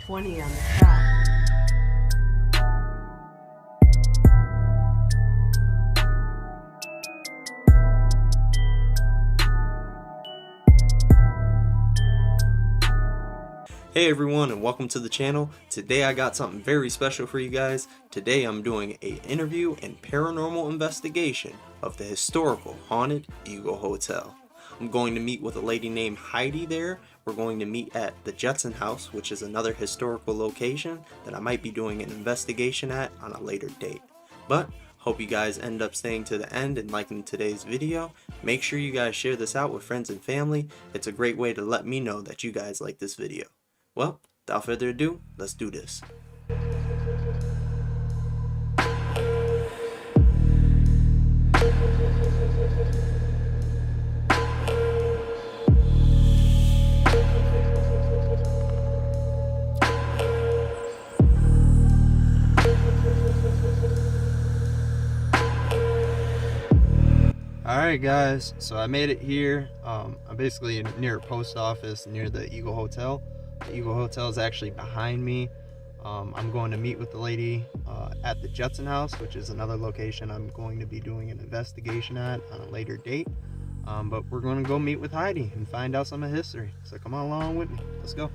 20 on the track. Hey everyone, and welcome to the channel. Today I got something very special for you guys. Today I'm doing an interview and paranormal investigation of the historical haunted Eagle Hotel. I'm going to meet with a lady named Heidi there. We're going to meet at the Jetson House, which is another historical location that I might be doing an investigation at on a later date. But hope you guys end up staying to the end and liking today's video. Make sure you guys share this out with friends and family. It's a great way to let me know that you guys like this video. Well, without further ado, let's do this. Alright guys, so I made it here. I'm basically near a post office near the Eagle Hotel. The Eagle Hotel is actually behind me. I'm going to meet with the lady at the Jetson House, which is another location I'm going to be doing an investigation at on a later date. But we're going to go meet with Heidi and find out some of history. So come on along with me. Let's go.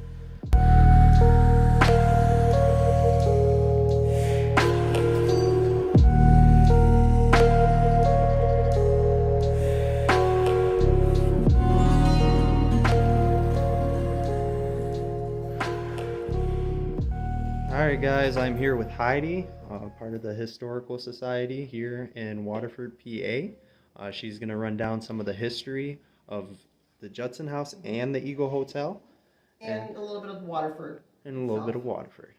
Alright guys, I'm here with Heidi, part of the Historical Society here in Waterford, PA. She's going to run down some of the history of the Jetson House and the Eagle Hotel. And a little bit of Waterford. And a little bit of Waterford.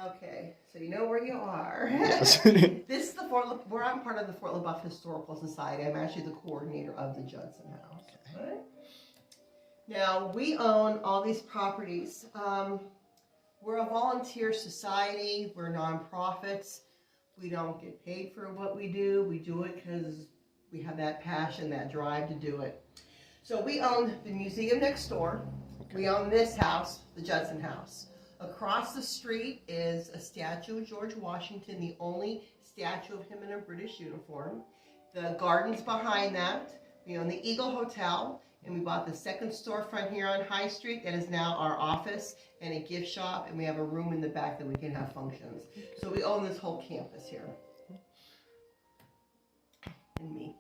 Okay, so you know where you are. Yes. This is the where I'm part of the Fort LaBeouf Historical Society. I'm actually the coordinator of the Jetson House. Okay. Right? Now, we own all these properties. We're a volunteer society. We're nonprofits. We don't get paid for what we do. We do it because we have that passion, that drive to do it. So we own the museum next door. Okay. We own this house, the Jetson House. Across the street is a statue of George Washington, the only statue of him in a British uniform. The gardens behind that. We own the Eagle Hotel. And we bought the second storefront here on High Street that is now our office and a gift shop, and we have a room in the back that we can have functions. So we own this whole campus here. And me.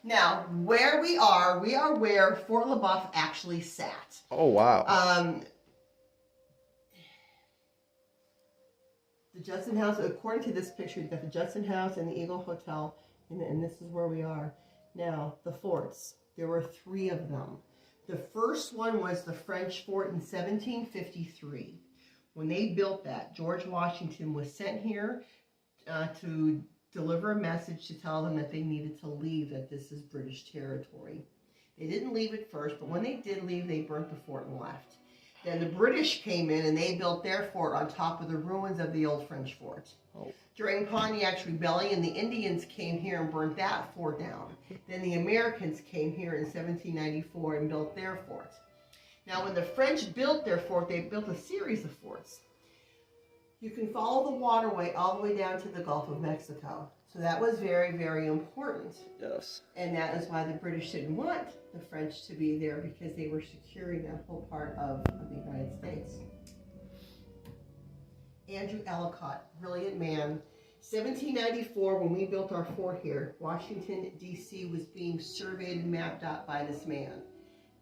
Now, where we are where Fort LaBeouf actually sat. Oh, wow. The Jetson House, according to this picture, you've got the Jetson House and the Eagle Hotel, and this is where we are. Now, the forts, there were 3 of them. The first one was the French fort in 1753. When they built that, George Washington was sent here to deliver a message to tell them that they needed to leave, that this is British territory. They didn't leave at first, but when they did leave, they burnt the fort and left. Then the British came in and they built their fort on top of the ruins of the old French fort. Oh. During Pontiac's Rebellion, the Indians came here and burnt that fort down. Then the Americans came here in 1794 and built their fort. Now, when the French built their fort, they built a series of forts. You can follow the waterway all the way down to the Gulf of Mexico. So that was very, very important. Yes. And that is why the British didn't want the French to be there, because they were securing that whole part of the United States. Andrew Ellicott, brilliant man. 1794, when we built our fort here, Washington, D.C. was being surveyed and mapped out by this man.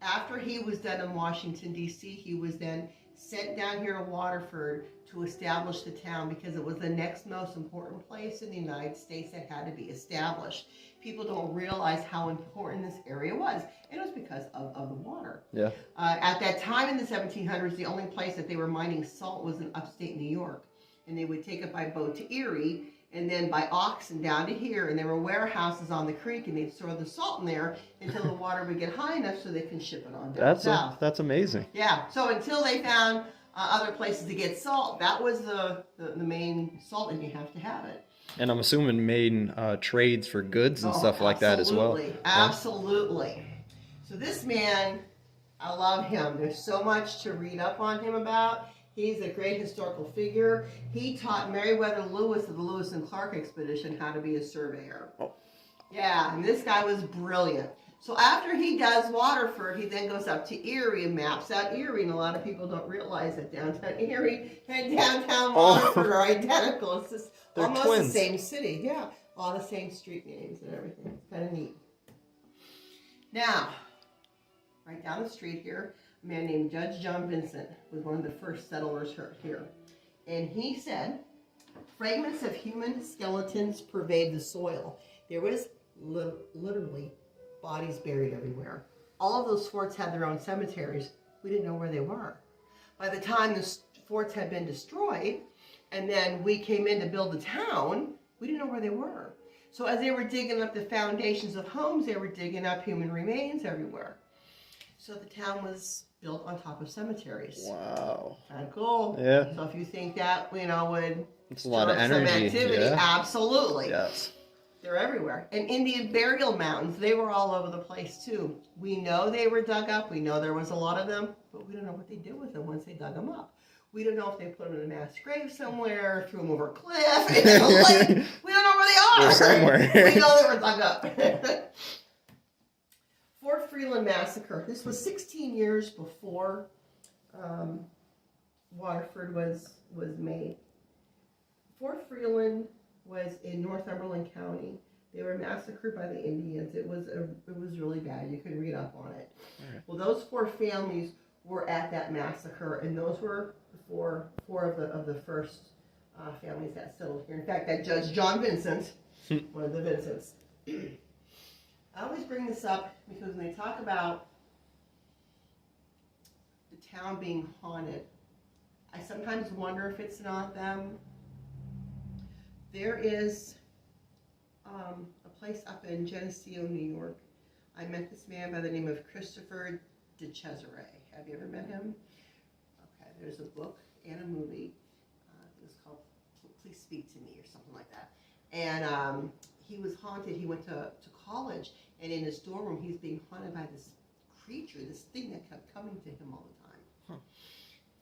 After he was done in Washington, D.C., he was then sent down here to Waterford to establish the town, because it was the next most important place in the United States that had to be established. People don't realize how important this area was, and it was because of the water. Yeah. At that time in the 1700s, the only place that they were mining salt was in upstate New York, and they would take it by boat to Erie, and then by oxen down to here, and there were warehouses on the creek, and they'd store the salt in there until the water would get high enough so they can ship it on down south. That's amazing. Yeah, so until they found other places to get salt, that was the main salt, and you have to have it. And I'm assuming main trades for goods and stuff like that as well. Absolutely. So this man, I love him. There's so much to read up on him about. He's a great historical figure. He taught Meriwether Lewis of the Lewis and Clark expedition how to be a surveyor. Oh. Yeah, and this guy was brilliant. So after he does Waterford, he then goes up to Erie and maps out Erie. And a lot of people don't realize that downtown Erie and downtown Waterford are identical. It's just almost twins. the same city. Yeah, all the same street names and everything. It's kind of neat. Now, right down the street here, a man named Judge John Vincent was one of the first settlers here. And he said, fragments of human skeletons pervade the soil. There was literally bodies buried everywhere. All of those forts had their own cemeteries. We didn't know where they were. By the time the forts had been destroyed, and then we came in to build the town, we didn't know where they were. So as they were digging up the foundations of homes, they were digging up human remains everywhere. So the town was built on top of cemeteries. Wow. Kind of cool. Yeah. So if you think that, would It's a lot of stir up some energy. activity, Yeah. absolutely. Yes. They're everywhere. And Indian burial mounds, they were all over the place too. We know they were dug up. We know there was a lot of them, but we don't know what they did with them once they dug them up. We don't know if they put them in a mass grave somewhere, threw them over a cliff, in a lake. We don't know where they are. They're somewhere. We know they were dug up. Fort Freeland Massacre. This was 16 years before Waterford was made. Fort Freeland was in Northumberland County. They were massacred by the Indians. It was really bad. You could read up on it. Right. Well, those 4 families were at that massacre, and those were four of the first families that settled here. In fact, that Judge John Vincent, one of the Vincents. I always bring this up because when they talk about the town being haunted, I sometimes wonder if it's not them. There is a place up in Geneseo, New York. I met this man by the name of Christopher de Cesare. Have you ever met him? Okay, there's a book and a movie. It was called Please Speak to Me or something like that. And he was haunted. He went to college, and in his dorm room, he's being haunted by this creature, this thing that kept coming to him all the time.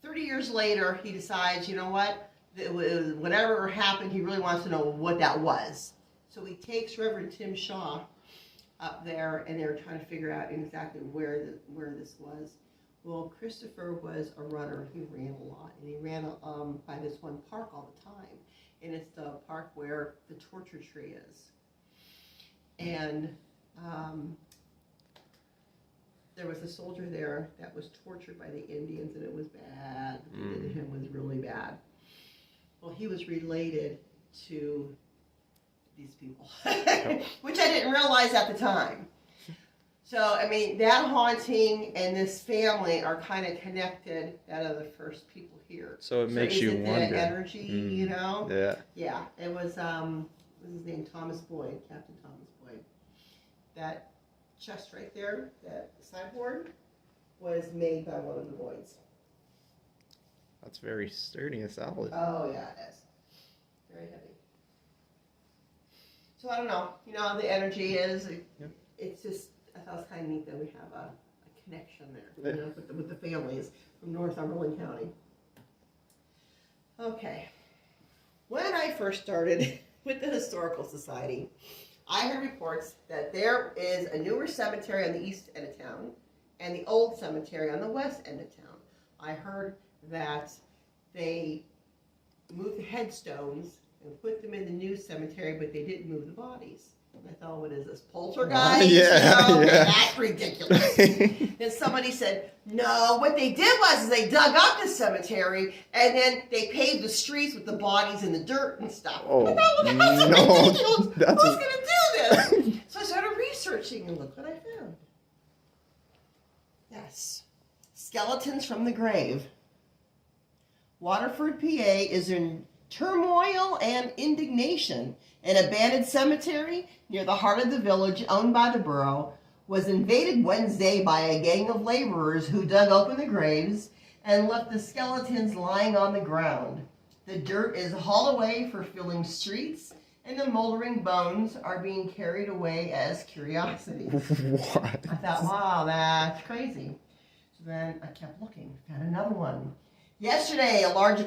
30 years later, he decides, you know what? Whatever happened, he really wants to know what that was. So he takes Reverend Tim Shaw up there, and they're trying to figure out exactly where this was. Well, Christopher was a runner. He ran a lot, and he ran by this one park all the time. And it's the park where the torture tree is. And there was a soldier there that was tortured by the Indians, and it was bad. What they did to him was really bad. Well, he was related to these people, which I didn't realize at the time. So, I mean, that haunting and this family are kind of connected out of the first people here. So it makes you wonder. The energy, you know? Yeah. Yeah, it was, what was his name? Thomas Boyd, Captain Thomas Boyd. That chest right there, that sideboard, was made by one of the Boyds. That's very sturdy and solid. Oh, yeah, it is. Very heavy. So I don't know. You know how the energy is. It's just, I thought it was kind of neat that we have a connection there, you know, with the families from Northumberland County. Okay. When I first started with the Historical Society, I heard reports that there is a newer cemetery on the east end of town and the old cemetery on the west end of town. I heard that they moved the headstones and put them in the new cemetery, but they didn't move the bodies. And I thought, what is this, poltergeist? Yeah, you know? yeah. That's ridiculous. Then somebody said, no, what they did was they dug up the cemetery and then they paved the streets with the bodies in the dirt and stuff. Oh, I thought, well, no, ridiculous. that's Who's going to do this? So I started researching, and look what I found. Yes. Skeletons from the grave. Waterford, PA is in turmoil and indignation. An abandoned cemetery near the heart of the village owned by the borough was invaded Wednesday by a gang of laborers who dug open the graves and left the skeletons lying on the ground. The dirt is hauled away for filling streets, and the moldering bones are being carried away as curiosities. What? I thought, wow, that's crazy. So then I kept looking, found another one. Yesterday, a large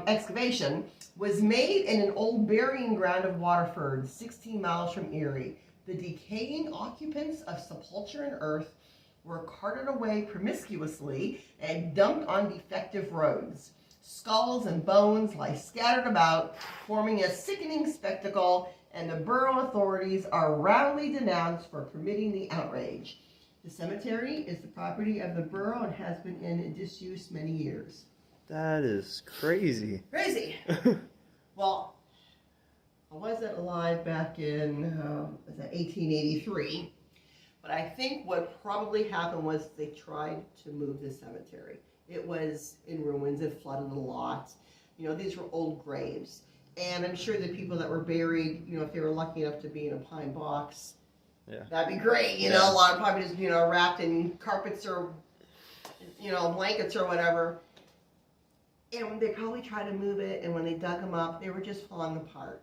excavation was made in an old burying ground of Waterford, 16 miles from Erie. The decaying occupants of sepulture and earth were carted away promiscuously and dumped on defective roads. Skulls and bones lie scattered about, forming a sickening spectacle, and the borough authorities are roundly denounced for permitting the outrage. The cemetery is the property of the borough and has been in disuse many years. That is crazy. Crazy. Well, I wasn't alive back in 1883, but I think what probably happened was they tried to move the cemetery. It was in ruins, it flooded a lot. You know, these were old graves. And I'm sure the people that were buried, you know, if they were lucky enough to be in a pine box, that'd be great. You know, a lot of probably just, you know, wrapped in carpets or, you know, blankets or whatever. And they probably tried to move it, and when they dug them up, they were just falling apart.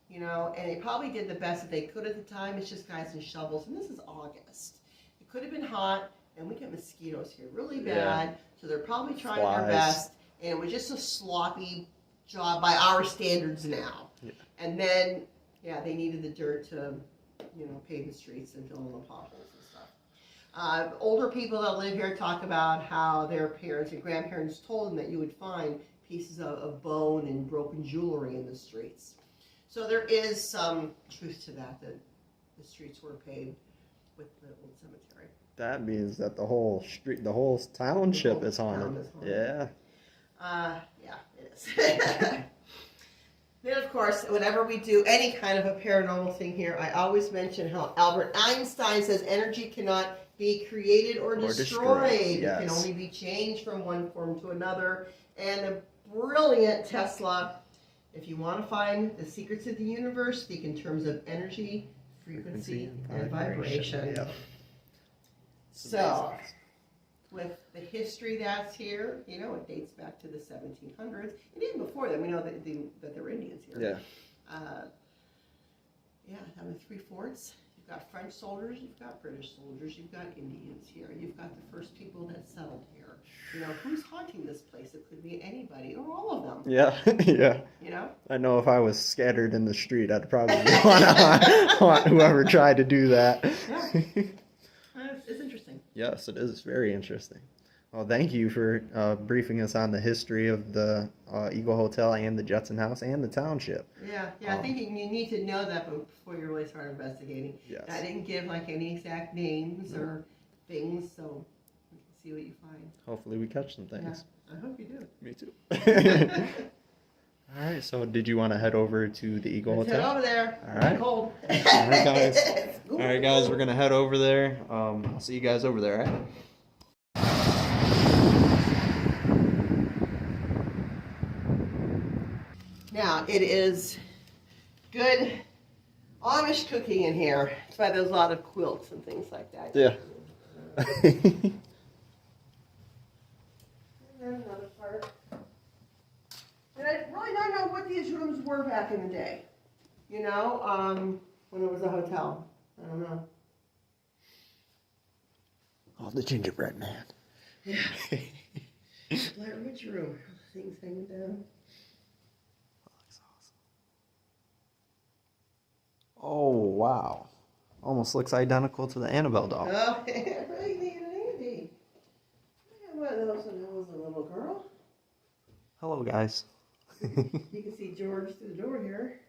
You know, and they probably did the best that they could at the time. It's just guys and shovels, and this is August. It could have been hot, and we get mosquitoes here really bad, so they're probably trying their best, and it was just a sloppy job by our standards now. Yeah. And then, they needed the dirt to, you know, pave the streets and fill in the potholes and stuff. Older people that live here talk about how their parents and grandparents told them that you would find pieces of bone and broken jewelry in the streets. So there is some truth to that the streets were paved with the old cemetery. That means that the whole street, the whole township is haunted. Yeah. Yeah, it is. Then, of course, whenever we do any kind of a paranormal thing here, I always mention how Albert Einstein says energy cannot be created or destroyed. Yes. It can only be changed from one form to another. And the brilliant Tesla, if you want to find the secrets of the universe, speak in terms of energy, frequency and vibration. Yep. So, with the history that's here, you know, it dates back to the 1700s. And even before that, we know that there were Indians here. Having 3 forts. You've got French soldiers, you've got British soldiers, you've got Indians here. You've got the first people that settled here. You know, who's haunting this place? It could be anybody or all of them. Yeah. You know? I know if I was scattered in the street, I'd probably want whoever tried to do that. Yeah. It's interesting. Yes, it is very interesting. Well, thank you for briefing us on the history of the Eagle Hotel and the Judson House and the township. Yeah. I think you need to know that before you really start investigating. Yes. I didn't give like any exact names or things, so we can see what you find. Hopefully we catch some things. Yeah, I hope you do. Me too. All right, so did you want to head over to the Eagle Hotel? Head over there. All right. It's cold. All right, guys, we're going to head over there. I'll see you guys over there, all right? Now, it is good Amish cooking in here. That's why there's a lot of quilts and things like that. Yeah. And then another part. And I really don't know what these rooms were back in the day. You know, when it was a hotel. I don't know. Oh, the gingerbread man. Yeah. Blair Witch room. Things hanging down. Oh, wow. Almost looks identical to the Annabelle doll. Oh, really neat and handy. I got one of those when I was a little girl. Hello, guys. You can see George through the door here.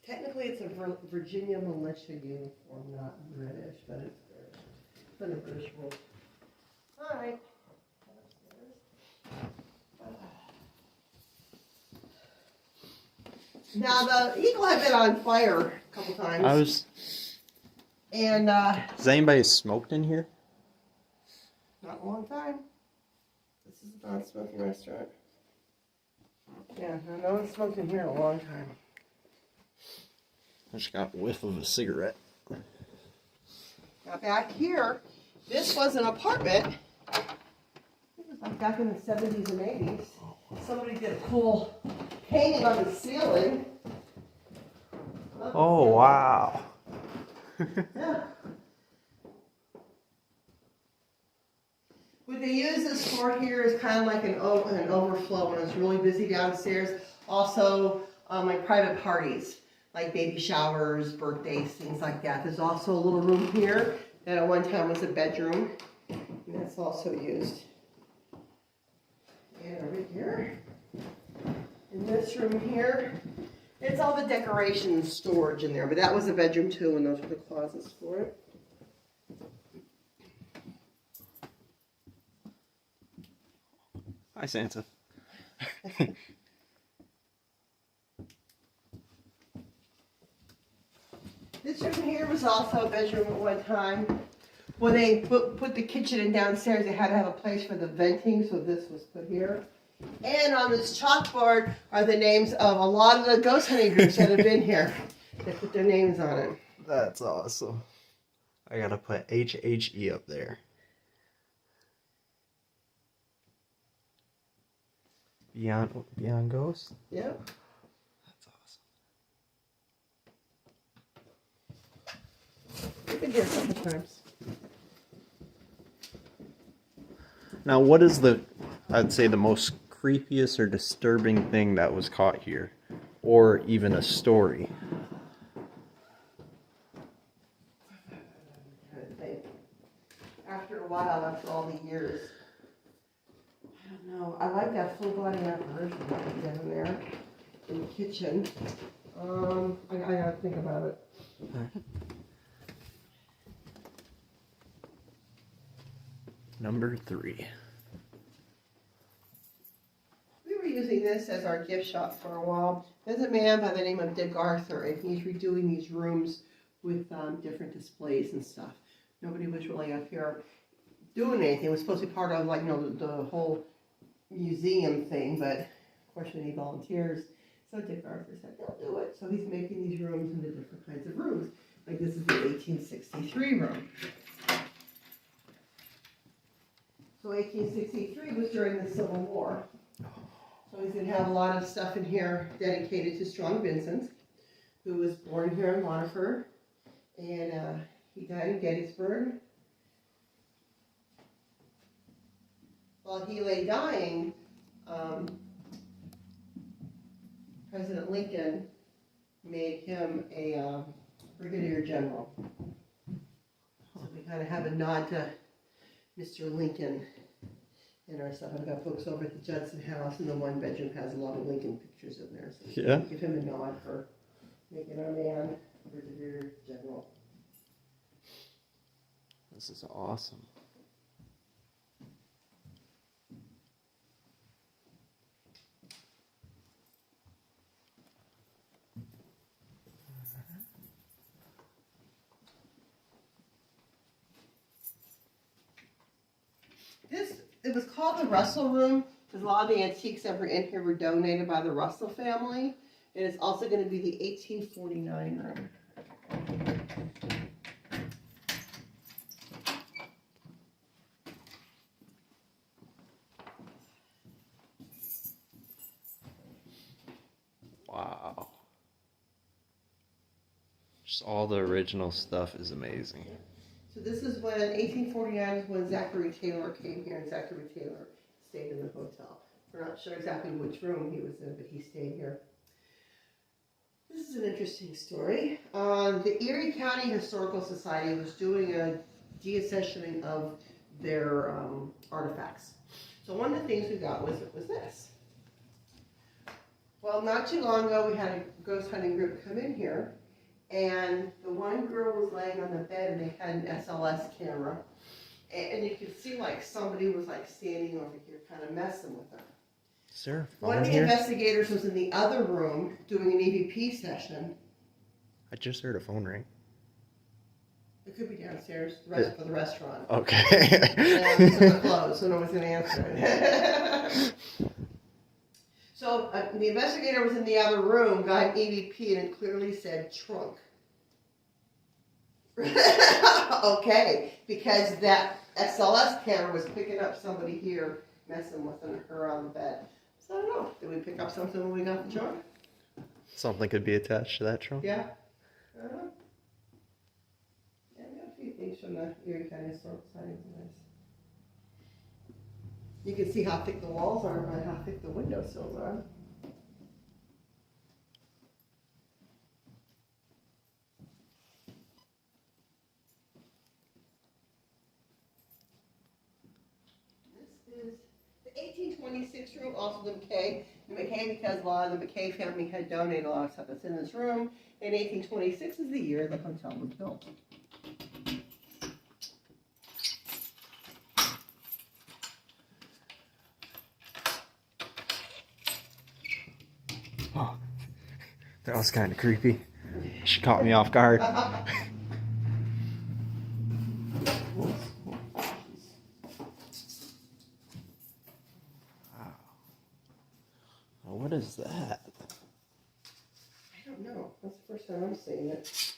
Technically, it's a Virginia militia uniform, not British, but it's British. It's been a British rule. All right. Now, the Eagle had been on fire a couple times. And, has anybody smoked in here? Not in a long time. This is a non-smoking restaurant. Yeah, no one smoked in here in a long time. I just got a whiff of a cigarette. Now, back here, this was an apartment. It was like back in the 70s and 80s. Somebody did a cool painting on the ceiling. Oh, wow. Yeah. What they use this for here is kind of like an overflow when it's really busy downstairs. Also, like private parties, like baby showers, birthdays, things like that. There's also a little room here that at one time was a bedroom, and that's also used. And over here, in this room here, it's all the decoration storage in there, but that was a bedroom too, and those were the closets for it. Hi, Santa. This room here was also a bedroom at one time. When they put the kitchen in downstairs, they had to have a place for the venting, so this was put here. And on this chalkboard are the names of a lot of the ghost hunting groups that have been here. They put their names on it. That's awesome. I gotta put HHE up there. Beyond Ghost? Yep. That's awesome. We've been here a couple times. Now, what is I'd say the most creepiest or disturbing thing that was caught here? Or even a story? After a while, after all the years, I don't know. I like that full body apparition down there in the kitchen. I gotta think about it. Number 3. We were using this as our gift shop for a while. There's a man by the name of Dick Arthur, and he's redoing these rooms with different displays and stuff. Nobody was really up here doing anything. It was supposed to be part of, like, the whole museum thing, but of course we need volunteers. So Dick Arthur said, they'll do it. So he's making these rooms into different kinds of rooms. Like this is the 1863 room. So 1863 was during the Civil War. So he's going to have a lot of stuff in here dedicated to Strong Vincent, who was born here in Waterford, and he died in Gettysburg. While he lay dying, President Lincoln made him a brigadier general. So we kind of have a nod to Mr. Lincoln in our stuff. I've got books over at the Judson House, and the one bedroom has a lot of Lincoln pictures in there. So Yeah. give him a nod for making our man brigadier general. This is awesome. It was called the Russell Room because a lot of the antiques that were in here were donated by the Russell family. And it's also going to be the 1849 room. Wow. Just all the original stuff is amazing. So this is when, 1849 is when Zachary Taylor came here, and Zachary Taylor stayed in the hotel. We're not sure exactly which room he was in, but he stayed here. This is an interesting story. The Erie County Historical Society was doing a deaccessioning of their artifacts. So one of the things we got was this. Well, not too long ago, we had a ghost hunting group come in here, and the one girl was laying on the bed, and they had an SLS camera, and you could see like somebody was like standing over here, kind of messing with her. Sir, One of the investigators was in the other room doing an EVP session. I just heard a phone ring. It could be downstairs, for the restaurant. Okay. Yeah, it's closed, so no one's going to answer it. So the investigator was in the other room, got an EVP, and it clearly said trunk. Okay, because that SLS camera was picking up somebody here messing with her on the bed. So I don't know. Did we pick up something when we got the trunk? Something could be attached to that trunk? Yeah. from the Erie County Historical Society. You can see how thick the walls are by how thick the windowsills are. This is the 1826 room, also the McKay. The McKay, because a lot of the McKay family had donated a lot of stuff that's in this room. And 1826 is the year the hotel was built. Oh, that was kind of creepy. She caught me off guard. What is that? I don't know. That's the first time I'm seeing it.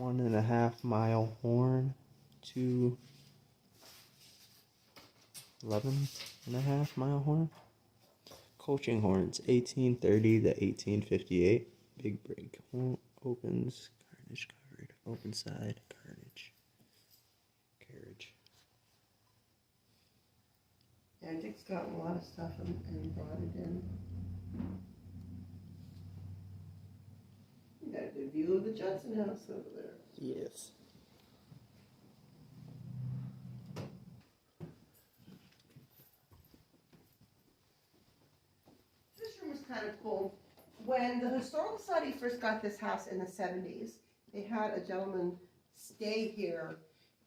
1.5 mile horn to 11.5 mile horn. Coaching horns, 1830 to 1858. Big break. Opens, carnage covered. Open side, carnage. Carriage. Yeah, Dick's gotten a lot of stuff and brought it in. You got a good view of the Judson house over there. Yes. This room was kind of cool. When the Historical Society first got this house in the 70s, they had a gentleman stay here,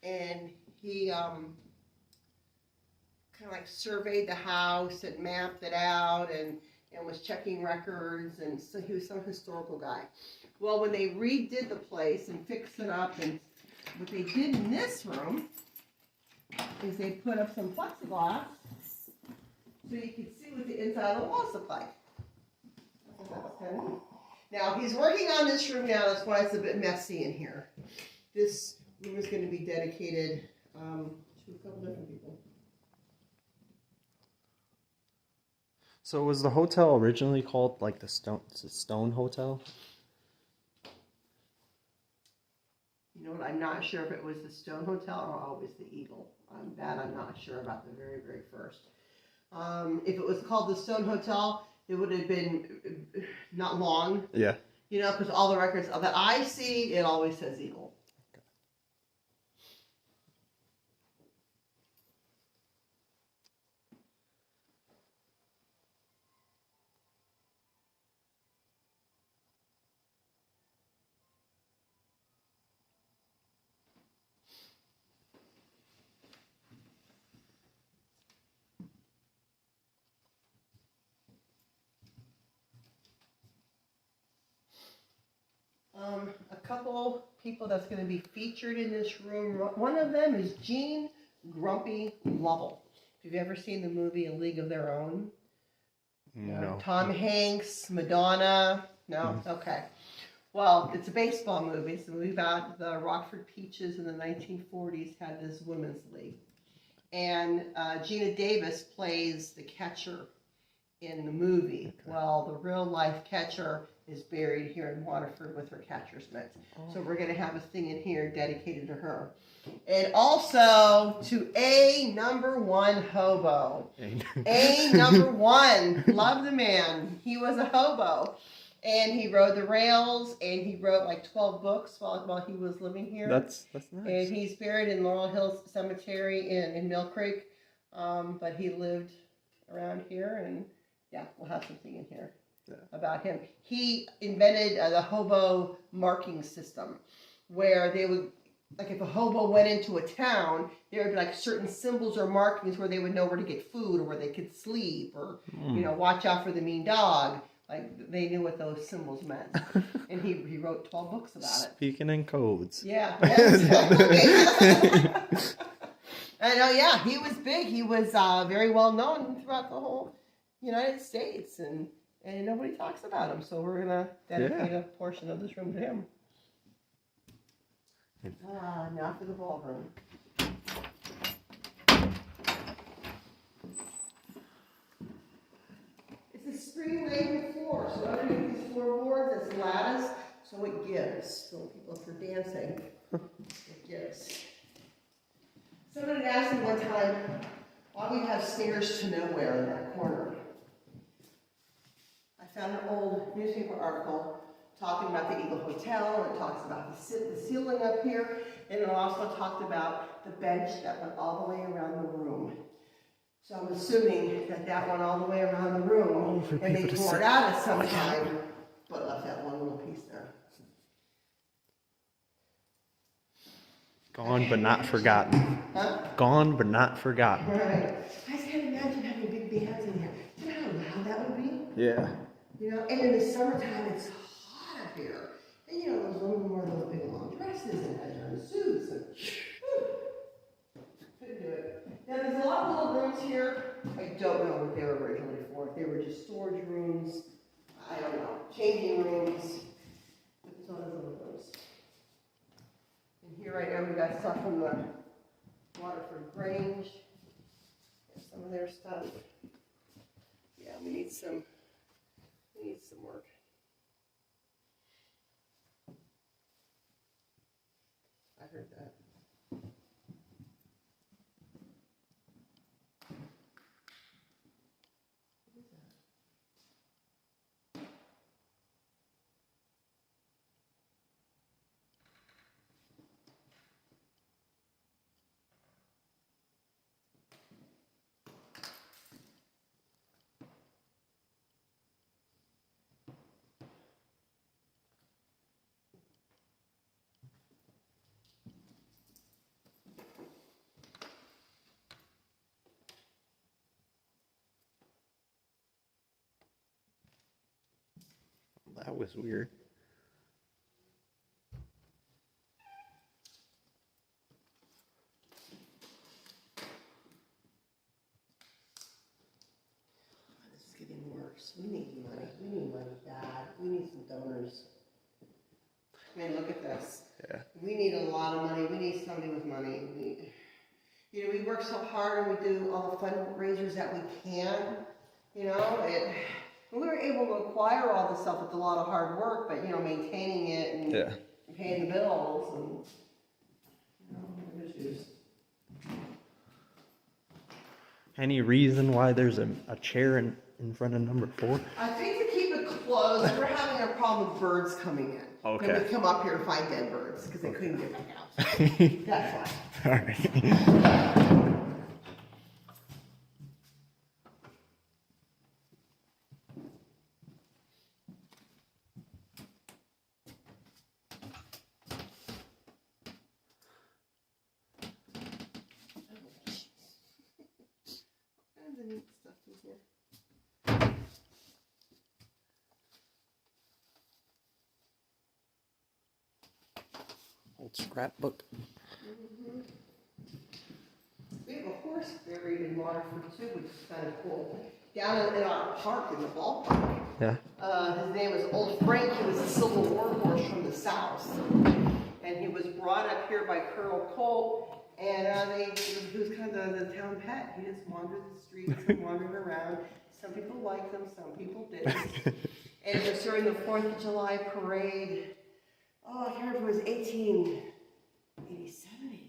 and he kind of like surveyed the house and mapped it out and was checking records, and so he was some historical guy. Well, when they redid the place and fixed it up, and what they did in this room is they put up some plexiglass so you could see what the inside of the walls look like. I thought that was kind of neat. Now, he's working on this room now, that's why it's a bit messy in here. This room is going to be dedicated to a couple different people. So was the hotel originally called like the Stone Hotel? You know what, I'm not sure if it was the Stone Hotel or always the Eagle. That I'm not sure about the very, very first. If it was called the Stone Hotel, it would have been not long. Yeah. You know, because all the records that I see, it always says Eagle. A couple people that's going to be featured in this room. One of them is Jean Grumpy Lovell. If you've ever seen the movie A League of Their Own. No. Tom Hanks, Madonna. No? Okay. Well, it's a baseball movie. It's a movie about the Rockford Peaches in the 1940s had this women's league. And Gina Davis plays the catcher in the movie. Okay. Well, the real life catcher is buried here in Waterford with her catcher's mitts. Oh. So we're going to have a thing in here dedicated to her. And also to A number one hobo. A number one. Love the man. He was a hobo. And he rode the rails, and he wrote like 12 books while he was living here. That's nice. And he's buried in Laurel Hills Cemetery in Mill Creek. But he lived around here, and yeah, we'll have something in here about him. He invented the hobo marking system, where they would, like if a hobo went into a town, there would be like certain symbols or markings where they would know where to get food or where they could sleep or, you know, watch out for the mean dog. Like they knew what those symbols meant. And he wrote 12 books about it. Speaking in codes. Yeah. I know, yeah, he was big. He was very well known throughout the whole United States, and nobody talks about him. So we're going to dedicate a portion of this room to him. Now for the ballroom. It's a spring-laden floor, so underneath these floorboards, it's lattice, so it gives. So people, if you're dancing, it Yes. Someone had asked me one time, why do we have stairs to nowhere in that corner? I found an old newspaper article talking about the Eagle Hotel. It talks about the ceiling up here, and it also talked about the bench that went all the way around the room. So I'm assuming that that went all the way around the room, and they tore it out at some time, but left that one little piece there. Gone but not forgotten. Huh? Gone but not forgotten. Right. I just can't imagine having big bands in here. Do you know how loud that would be? Yeah. You know, and in the summertime, it's hot up here. And you know, those women wear those big long dresses and head suits. And, whew, couldn't do it. Now, there's a lot of little rooms here. I don't know what they were originally for. If they were just storage rooms, I don't know. Changing rooms. But there's all those little rooms. And here right now, we got stuff from the Waterford Grange. There's some of their stuff. Yeah, we need some work. I heard that. What is that? That was weird. This is getting worse. We need money. We need money bad. We need some donors. I mean, look at this. Yeah. We need a lot of money. We need somebody with money. You know, we work so hard and we do all the fundraisers that we can. You know, we were able to acquire all this stuff with a lot of hard work, but you know, maintaining it and paying the bills and you know, issues. Any reason why there's a chair in front of number 4? I think to keep it closed, we're having a problem with birds coming in. Okay. They would come up here to find dead birds because they couldn't get back out. That's why. All right. Neat stuff in here. Old scrapbook. We have a horse buried in Waterford too, which is kind of cool. Down in our park, in the ballpark. Yeah. His name was Old Frank. He was a Civil War horse from the South. And he was brought up here by Colonel Colt. And he was kind of the town pet. He just wandered the streets and wandered around. Some people liked him, some people didn't. And it was during the 4th of July parade. Oh, I can't remember if it was 1887,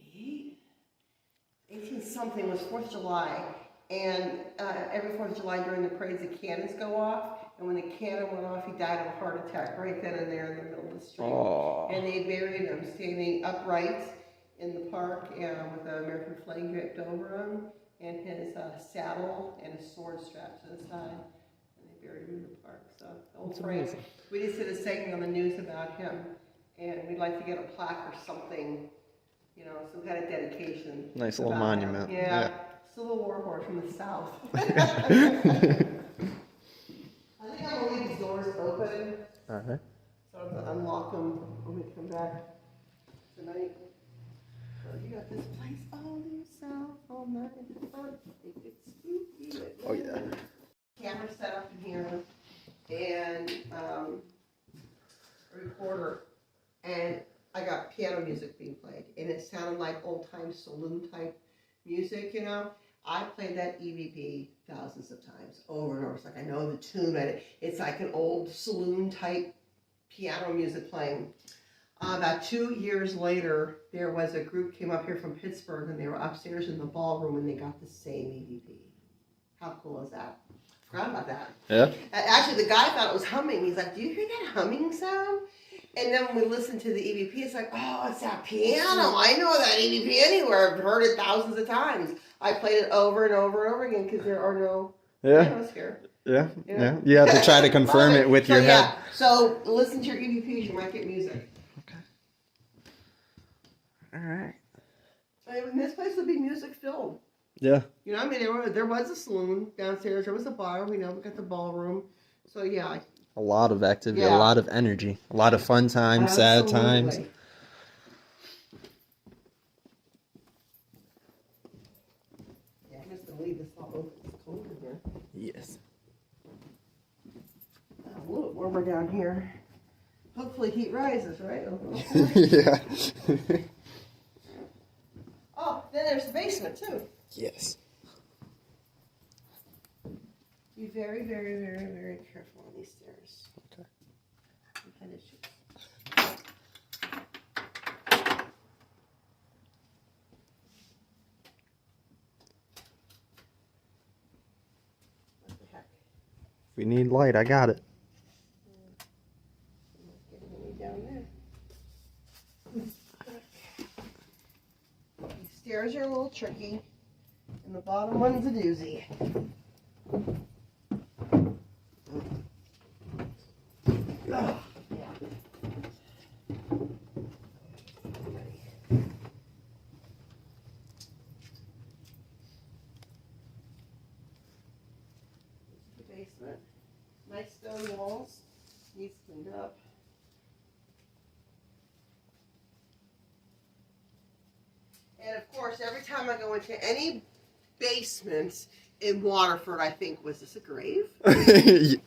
88? 18 something was 4th of July. And every 4th of July during the parades, the cannons go off. And when the cannon went off, he died of a heart attack right then and there in the middle of the street. Oh. And they buried him standing upright in the park with the American flag draped over him, and his saddle and his sword strapped to the side. And they buried him in the park. So, old Frank. We just did a segment on the news about him, and we'd like to get a plaque or something, you know, some kind of dedication. Nice little about him. monument. Yeah. Civil War horse from the South. I think I'm gonna leave these doors open. All right. So I'm gonna unlock them when we come back tonight. So you got this place all to yourself all night. It's spooky. Oh yeah. Camera set up in here and a recorder, and I got piano music being played, and it sounded like old time saloon type music, you know. I played that EVP thousands of times over and over. It's like I know the tune, but it's like an old saloon type piano music playing. About 2 years later, there was a group came up here from Pittsburgh, and they were upstairs in the ballroom, and they got the same EVP. How cool is that? Forgot about that. Yeah. Actually, the guy thought it was humming. He's like, "Do you hear that humming sound?" And then when we listened to the EVP, it's like, "Oh, it's that piano. I know that EVP anywhere. I've heard it thousands of times. I played it over and over and over again because there are no pianos here." Yeah. You know? Yeah. You have to try to confirm it with your head. Yeah. So listen to your EVPs. You might get music. Okay. All right. I mean, this place would be music filled. Yeah. You know, I mean, there was a saloon downstairs. There was a bar. We got the ballroom. So yeah. A lot of activity, Yeah. a lot of energy, a lot of fun times, sad times. Absolutely. Yeah, I'm just gonna leave this all open. It's cold in here. Yes. A little warmer down here. Hopefully heat rises, right? Yeah. Oh, then there's the basement too. Yes. Be very, very, very, very careful on these stairs. Okay. Some head issues. What the heck? If we need light, I got it. Getting me down there. These stairs are a little tricky, and the bottom one's a doozy. Oh, yeah. The basement. Nice stone walls. Needs cleaned up. And of course, every time I go into any basements in Waterford, I think, was this a grave?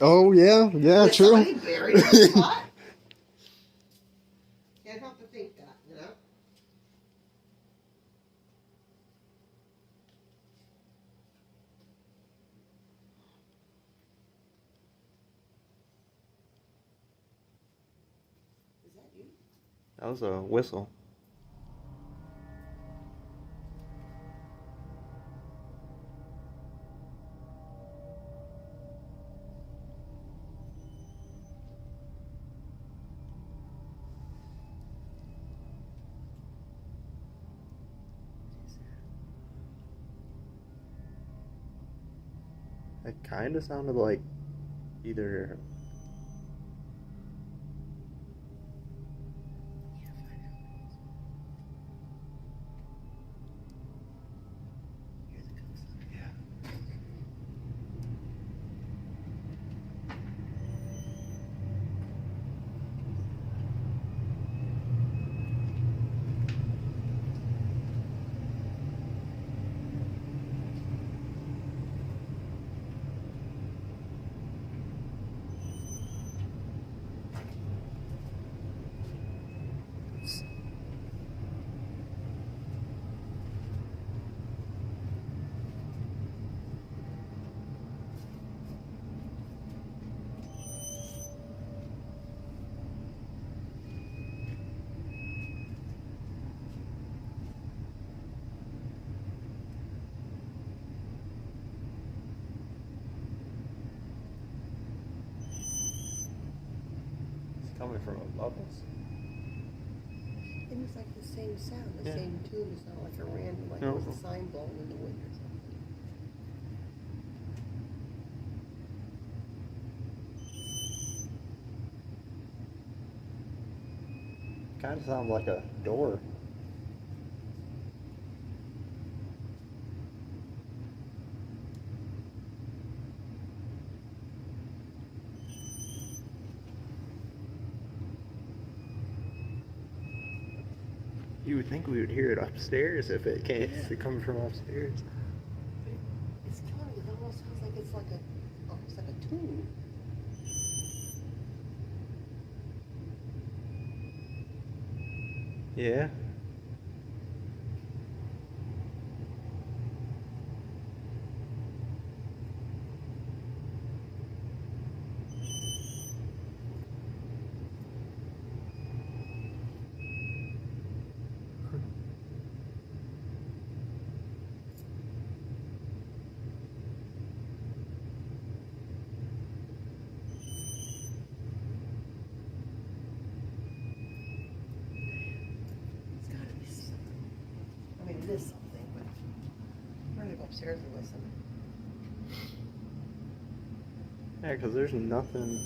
Oh yeah, yeah, Was true. somebody buried in this spot? Can't help but think that, you know? Is that you? That was a whistle. It kind of sounded like either. Here's a ghost. Yeah. It's coming from above us. It was like the same sound, the Yeah. same tune. It's not like a random, like No. it was a sign blown in the wind or something. Kind of sounds like a door. You would think we would hear it upstairs if it came if it comes from upstairs. It's funny. It almost sounds like it's like almost like a tune. Yeah. Yeah, because there's nothing.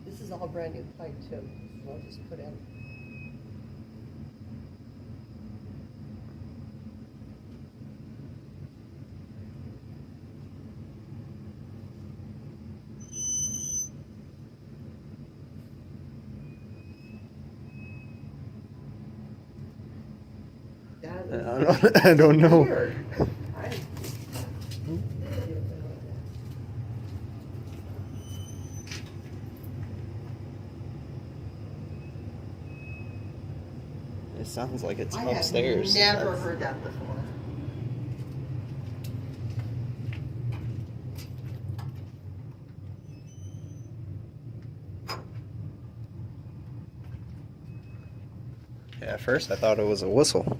This is all brand new pipe too. We'll just put in. That is I don't know. weird. It sounds like it's I upstairs. have never heard that before. Yeah, at first I thought it was a whistle.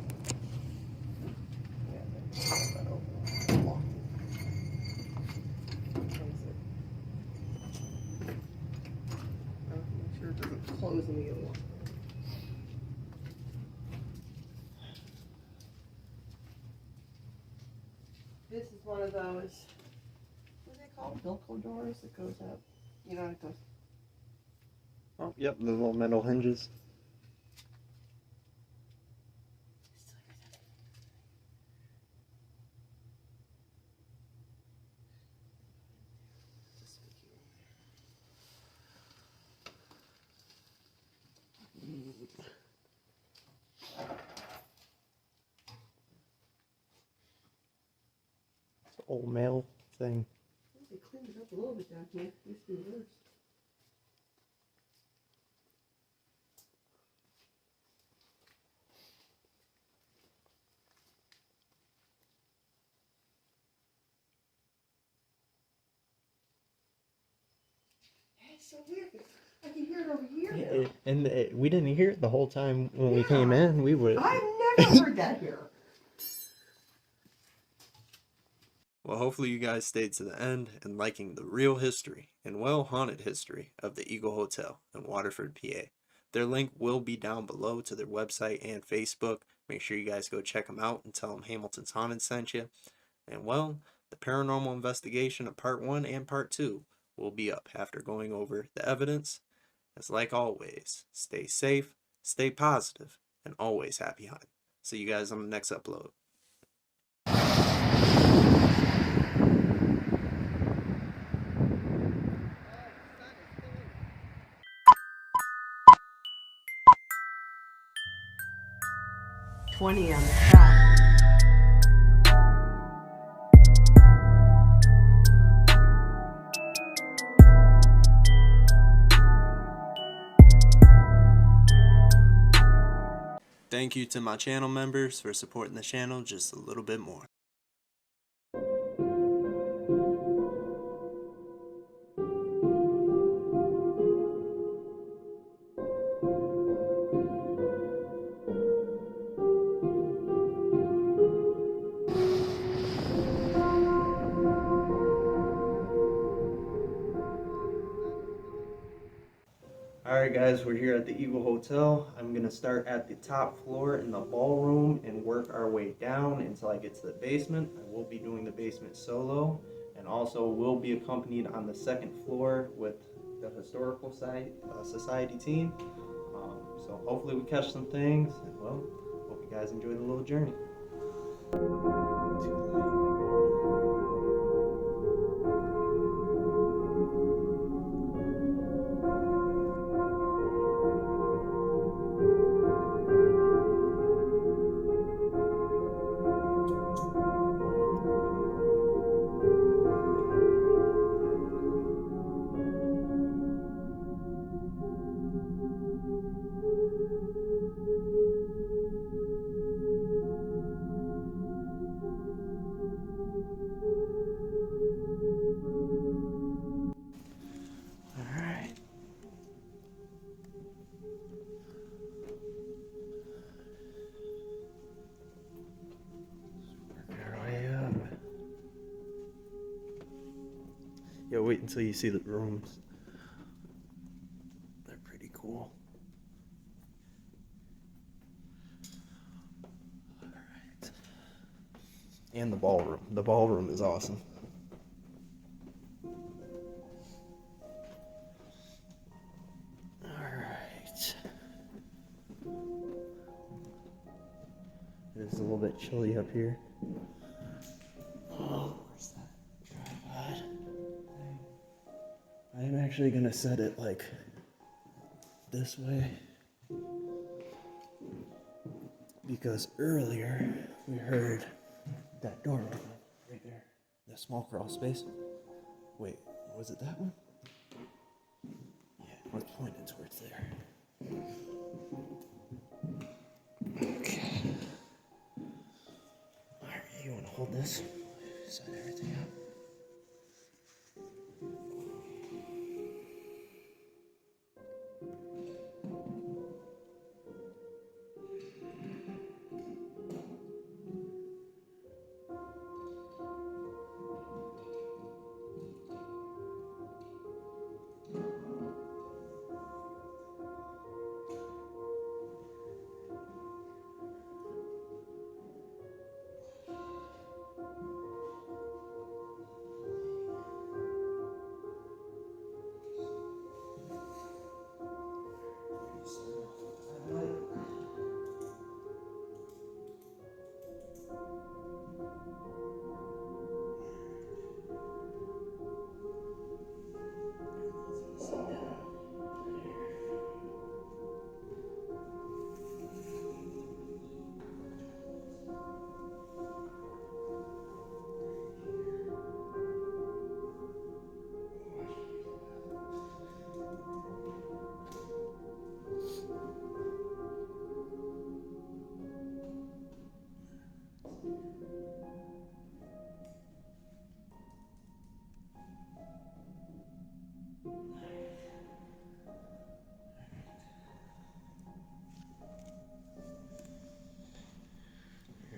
Make sure it doesn't close when we get locked. This is one of those, what are they called? Velcro doors that goes up. You know, it goes. Oh, yep, the little metal hinges. It's an old mail thing. They cleaned it up a little bit down here. It used to be worse. It's so weird. I can hear it over here. We didn't hear it the whole time when we came in. We would. I've never heard that here. Well, hopefully you guys stayed to the end and liking the real history and well haunted history of the Eagle Hotel in Waterford, PA. Their link will be down below to their website and Facebook. Make sure you guys go check them out and tell them Hamilton's Haunted sent you. And well, the paranormal investigation of part 1 and part 2 will be up after going over the evidence. As like always, stay safe, stay positive, and always happy hunting. See you guys on the next upload. On the track. Thank you to my channel members for supporting the channel just a little bit more. Alright guys, we're here at the Eagle Hotel. I'm going to start at the top floor in the ballroom and work our way down until I get to the basement. I will be doing the basement solo, and also will be accompanied on the second floor with the Historical Society team. So hopefully we catch some things, and well, hope you guys enjoy the little journey. Alright. Work our way up. Yeah, wait until you see the rooms. They're pretty cool. Alright. And the ballroom. The ballroom is awesome. bit chilly up here. Oh, where's that tripod? I'm actually gonna set it like this way because earlier we heard that door open right there. The small crawl space. Wait, was it that one? Yeah, let's point it towards there. Okay. Alright, you wanna hold this? Set everything up.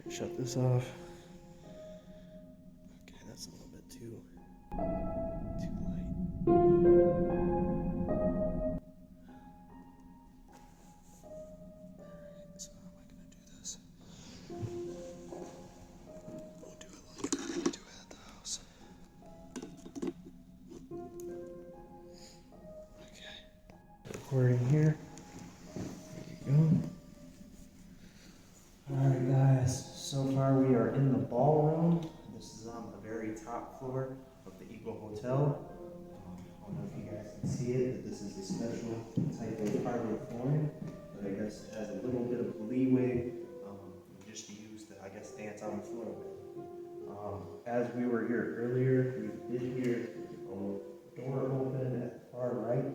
Shut this off. Okay, that's a little bit too light. So how am I gonna do this? We'll do it like we're gonna do it at the house. Okay. Recording here. There you go. Alright guys, so far we are in the ballroom. This is on the very top floor of the Eagle Hotel. I don't know if you guys can see it, but this is a special type of hardwood flooring that I guess has a little bit of leeway just to use to, I guess, dance on the floor with. As we were here earlier, we did hear a door open at the far right.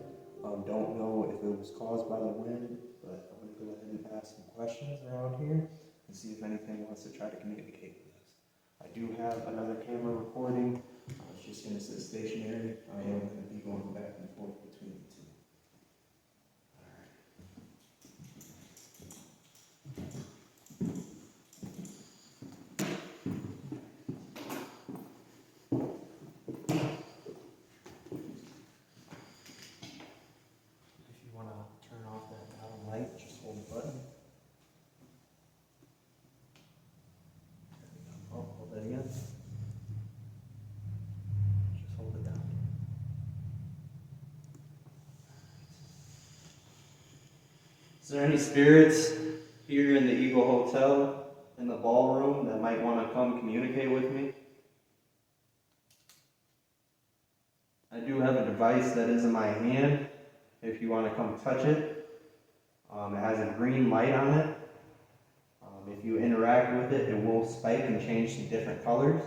Don't know if it was caused by the wind, but I'm going to go ahead and ask some questions around here and see if anything wants to try to communicate with us. I do have another camera recording. It's just going to sit stationary. I am going to be going back and forth between the two. If you want to turn off that bottom light, just hold the button. Oh, hold that again. Just hold it down. Is there any spirits here in the Eagle Hotel, in the ballroom, that might want to come communicate with me? I do have a device that is in my hand, if you want to come touch it. It has a green light on it. If you interact with it, it will spike and change to different colors.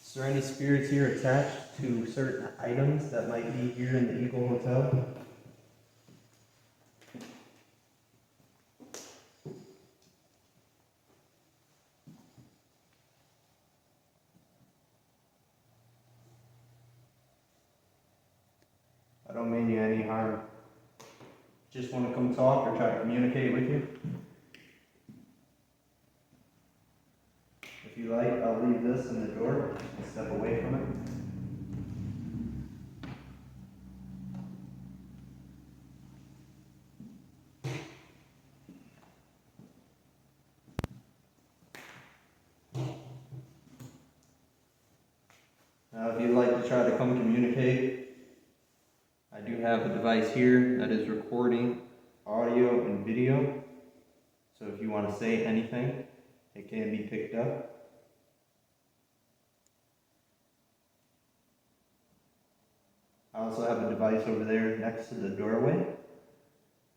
Is there any spirits here attached to certain items that might be here in the Eagle Hotel? I don't mean you any harm. Just want to come talk or try to communicate with you. you like, I'll leave this in the door and step away from it. Now, if you'd like to try to come communicate, I do have a device here that is recording audio and video. So if you want to say anything, it can be picked up. I also have a device over there next to the doorway.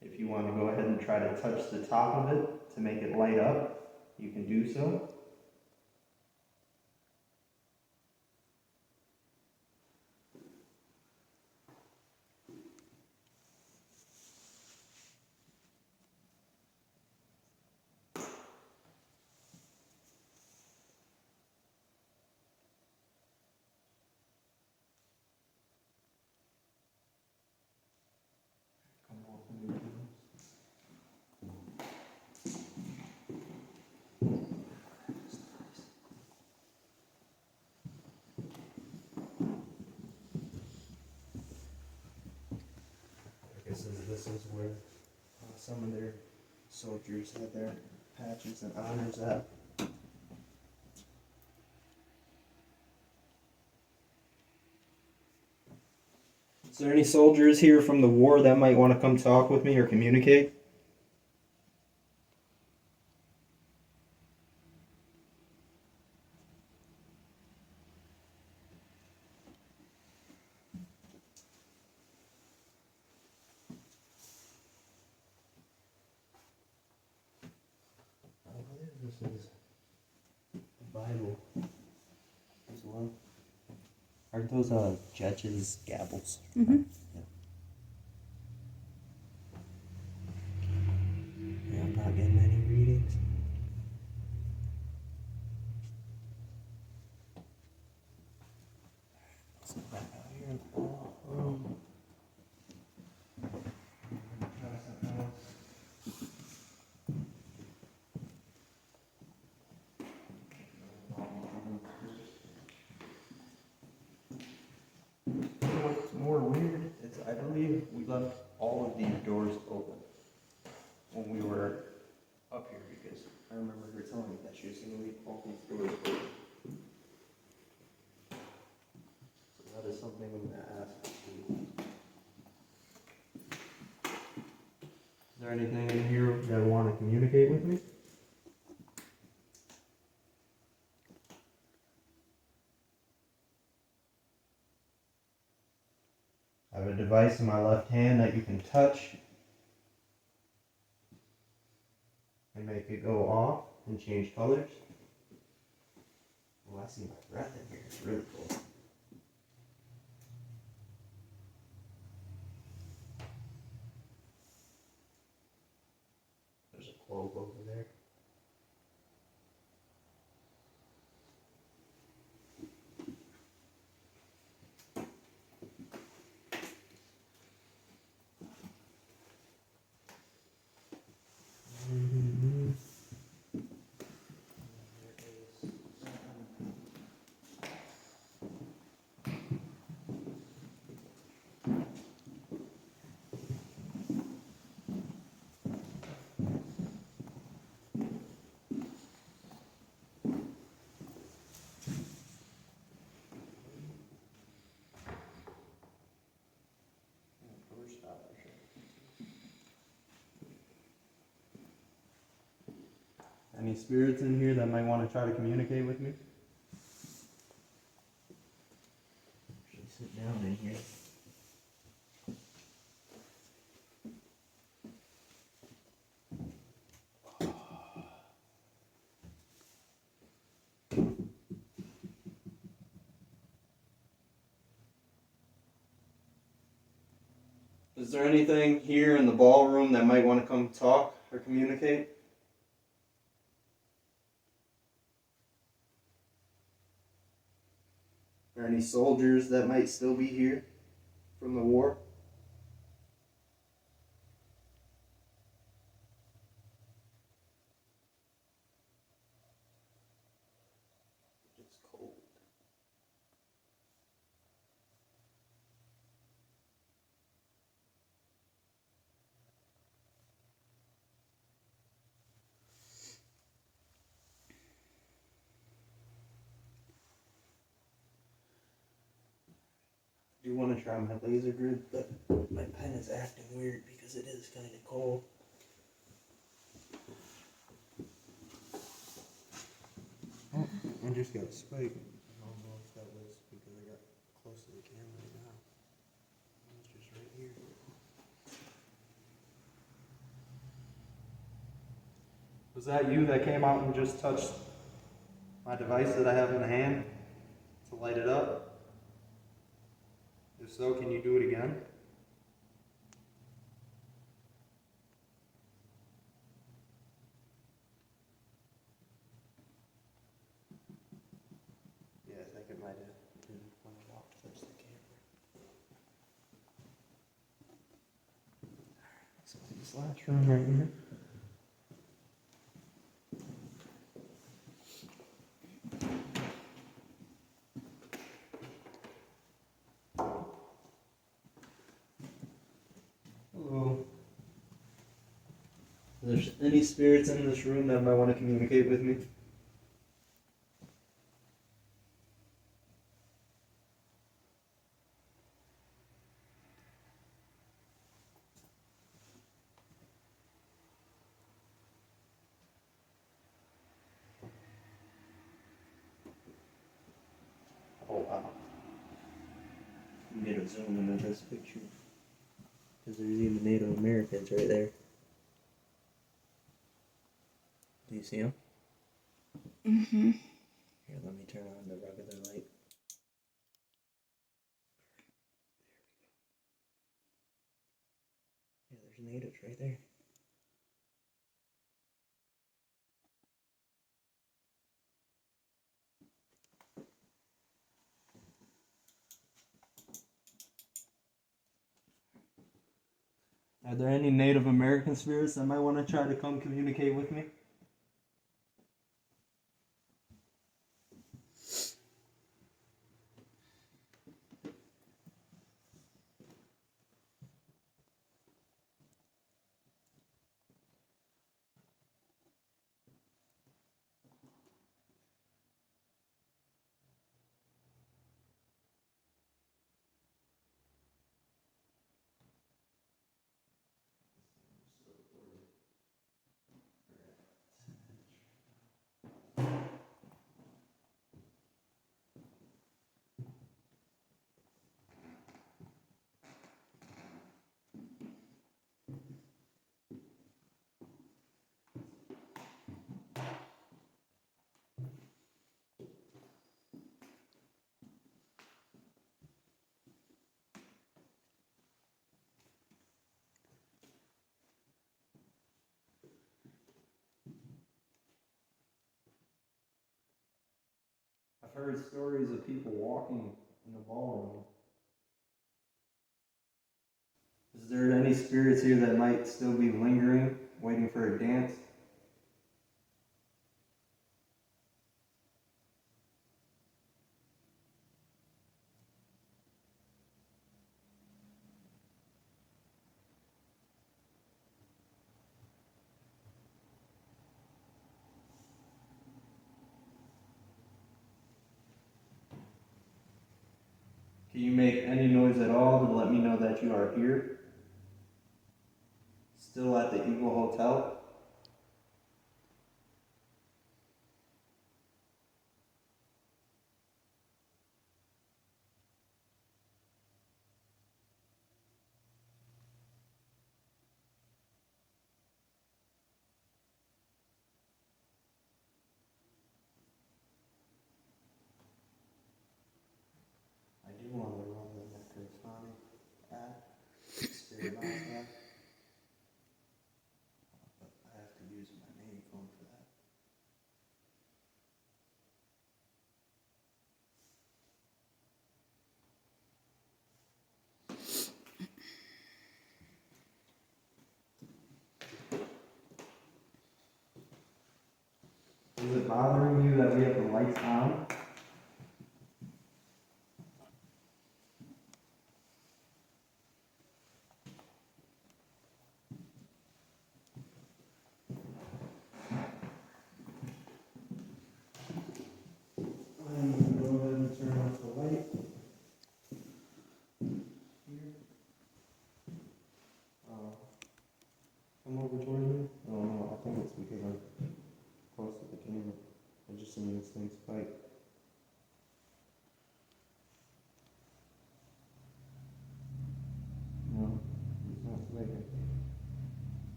If you want to go ahead and try to touch the top of it to make it light up, you can do so. This is where some of their soldiers had their patches and honors at. Is there any soldiers here from the war that might want to come talk with me or communicate? This is the Bible as well. Aren't those judges' gavels? Mm-hmm. Yeah, I'm not getting any readings. Let's go back out here in the ballroom. Try something else. What's more weird is I believe we left all of these doors open when we were up here because I remember her telling me that she was going to leave all these doors open. So that is something I'm going to ask. Is there anything in here that want to communicate with me? I have a device in my left hand that you can touch and make it go off and change colors. Oh, I see my breath in here. It's really cool. There's a globe over there. Any spirits in here that might want to try to communicate with me? Actually sit down in here. Is there anything here in the ballroom that might want to come talk or communicate? Or any soldiers that might still be here from the war? do want to try my laser grid, but my pen is acting weird because it is kind of cold. Oh, I just got a spike. I don't know if that was because I got close to the camera right now. It's just right here. Was that you that came out and just touched my device that I have in the hand to light it up? If so, can you do it again? Yeah, I think it might have been when I walked towards the camera. So this last room right here. Hello. If there's any spirits in this room that might want to communicate with me? Oh wow. You can get a zoom into this picture. Because there's even Native Americans right there. Do you see them? Mm-hmm. Here, let me turn on the regular light. Yeah, there's natives right there. Are there any Native American spirits that might want to try to come communicate with me? I've heard stories of people walking in the ballroom. Is there any spirits here that might still be lingering, waiting for a dance? Can you make any noise at all to let me know that you are here? Still at the Eagle Hotel? I do want to run the necrophonic ad, spirit mouse ad, but I have to use my main phone for that. Is it bothering you that we have the lights on? I'm going to go ahead and turn off the light.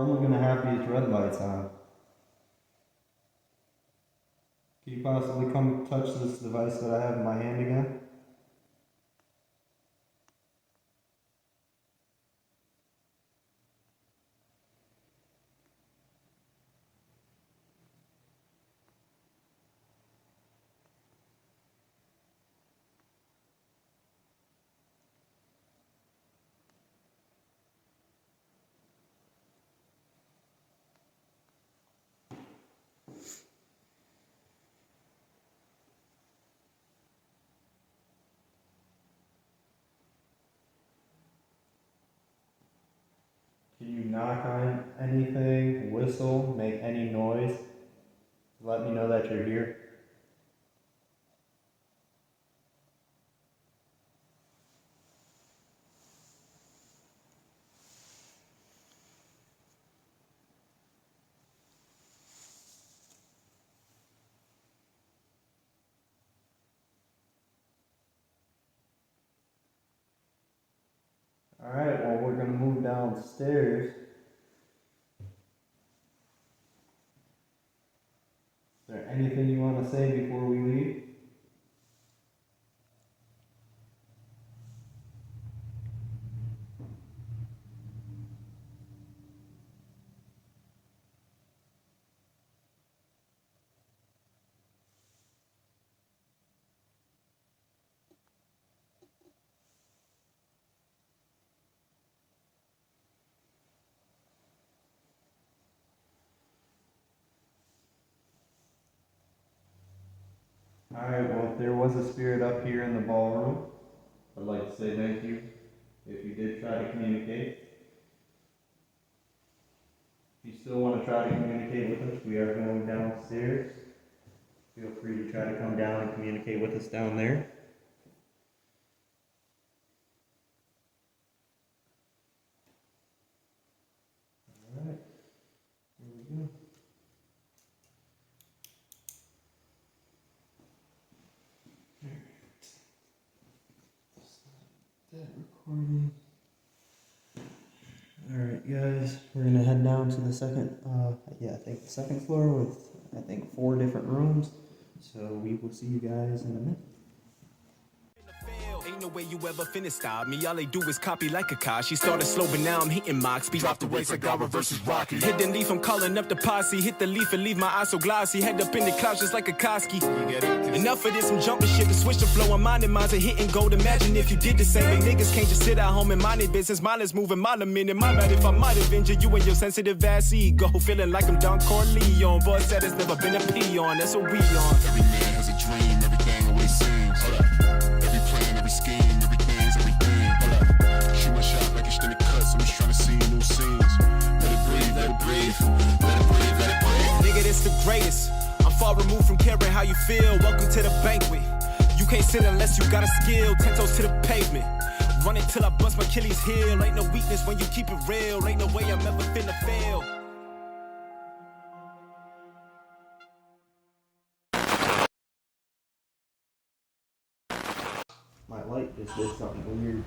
only gonna have these red lights on. Can you possibly come touch this device that I have in my hand again? Can you knock on anything, whistle, make any noise? Let me know that you're here. Alright, well, we're gonna move downstairs. Is there anything you want to say before we leave? Alright, well, if there was a spirit up here in the ballroom, I'd like to say thank you if you did try to communicate. If you still want to try to communicate with us, we are going downstairs. Feel free to try to come down and communicate with us down there. Alright, here we go. That recording. Alright guys, we're gonna head down to the second, I think the second floor with, 4 different rooms. So we will see you guys in a minute. Ain't no way you ever finna stop me. All they do is copy like a car. She started slow, but now I'm hitting mock speed. Drop the weights like Gara versus Rocky. Hit the leaf, I'm calling up the posse. Hit the leaf and leave my eyes so glossy. Head up in the clouds just like a Koski. Enough of this, I'm jumping shit to switch the flow. I'm minding minds and hitting gold. Imagine if you did the same. But niggas can't just sit at home and mind their business. Mine is moving mile a minute. My bad if I might have injured you and your sensitive ass ego. Feeling like I'm Don Corleone. But said it's never been a peon. That's what we on. Every man has a dream, everything always seems. Every plan, every scheme, everything's everything. Shoot my shot like extended cuts, I'm just trying to see new scenes. Let it breathe, let it breathe, let it breathe, let it breathe. Nigga, this the greatest. I'm far removed from caring how you feel. Welcome to the banquet. You can't sit unless you got a skill. 10 toes to the pavement. Running till I bust my Achilles heel. Ain't no weakness when you keep it real. Ain't no way I'm ever finna fail. My light just did something weird.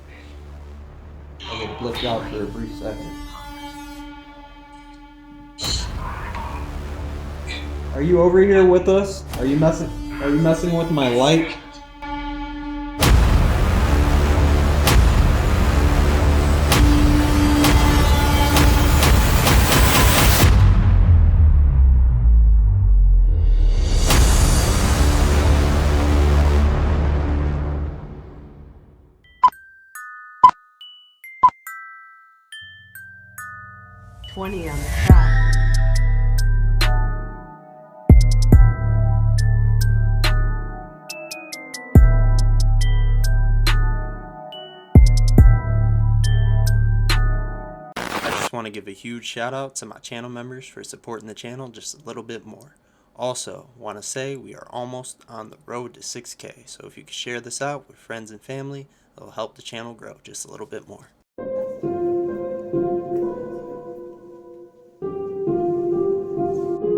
Like it blipped out for a brief second. Are you over here with us? Are you messing with my light? On the track. I just want to give a huge shout out to my channel members for supporting the channel just a little bit more. Also, want to say we are almost on the road to 6K, so if you could share this out with friends and family, it'll help the channel grow just a little bit more.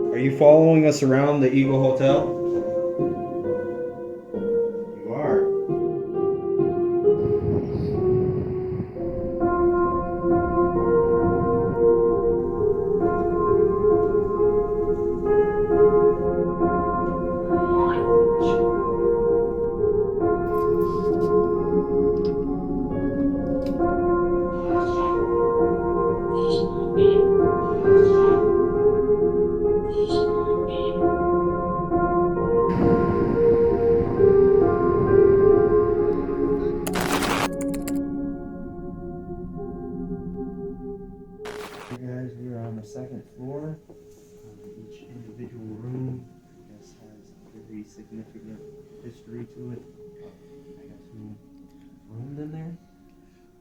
Are you following us around the Eagle Hotel? You are. pretty significant history to it. I guess who roomed in there?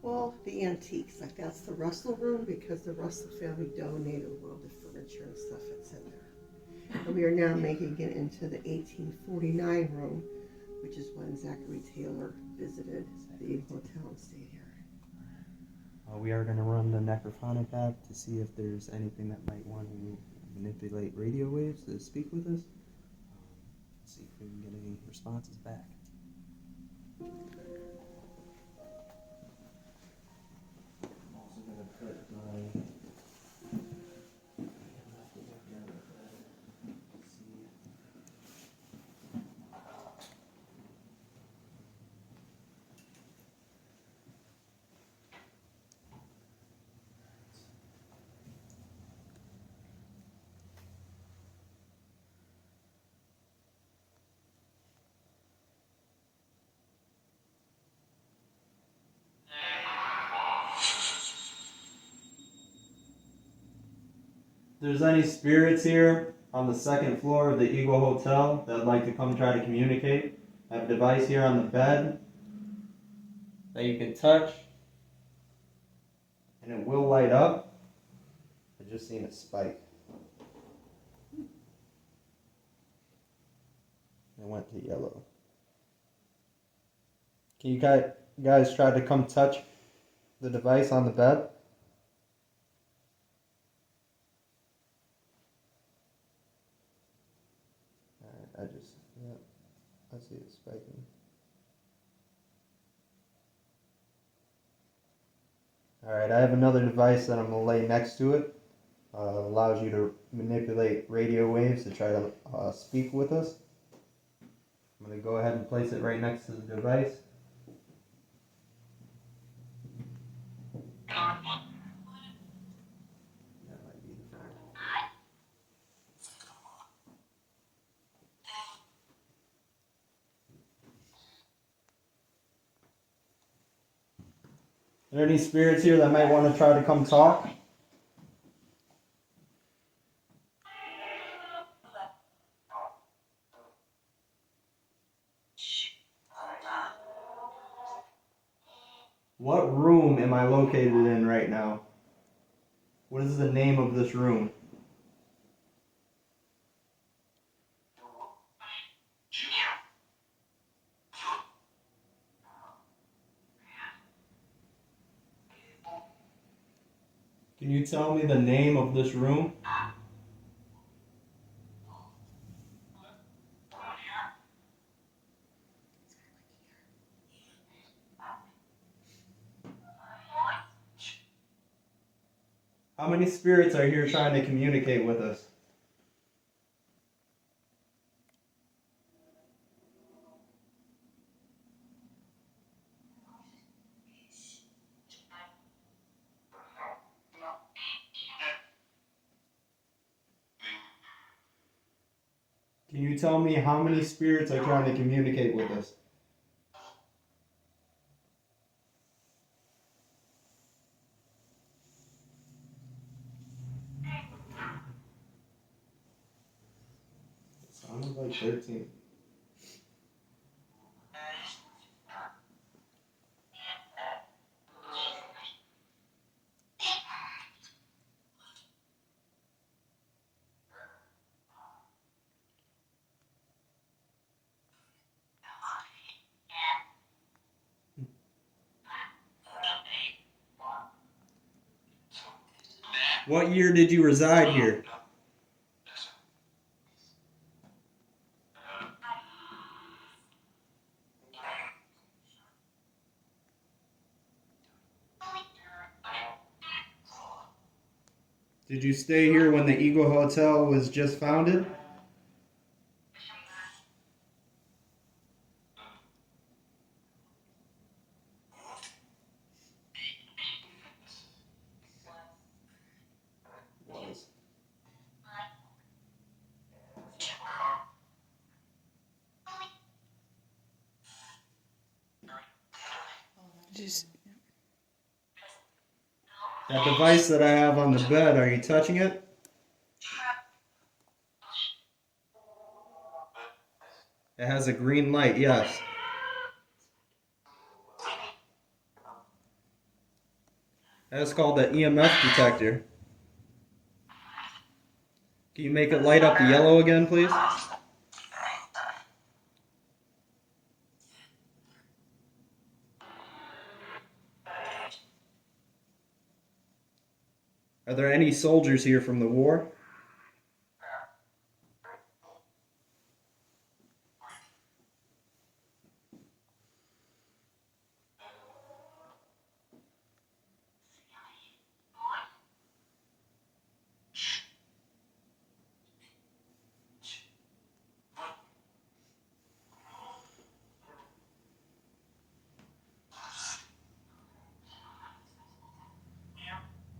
Well, the antiques, like that's the Russell room because the Russell family donated a world of furniture and stuff that's in there. And we are now making it into the 1849 room, which is when Zachary Taylor visited the hotel and stayed here. We are going to run the necrophonic app to see if there's anything that might want to manipulate radio waves to speak with us. Let's see if we can get any responses back. I'm also going to put my... If there's any spirits here on the second floor of the Eagle Hotel that would like to come try to communicate, I have a device here on the bed that you can touch and it will light up. I just seen a spike. It went to yellow. Can you guys try to come touch the device on the bed? I see it spiking. Alright, I have another device that I'm going to lay next to it. Allows you to manipulate radio waves to try to speak with us. I'm going to go ahead and place it right next to the device. That might be the phone. Are there any spirits here that might want to try to come talk? What room am I located in right now? What is the name of this room? Can you tell me the name of this room? How many spirits are here trying to communicate with us? Can you tell me how many spirits are trying to communicate with us? It sounded like 13. What year did you reside here? Did you stay here when the Eagle Hotel was just founded? Was. Just That device that I have on the bed, are you touching it? It has a green light, yes. That's called the EMF detector. Can you make it light up the yellow again, please? Are there any soldiers here from the war?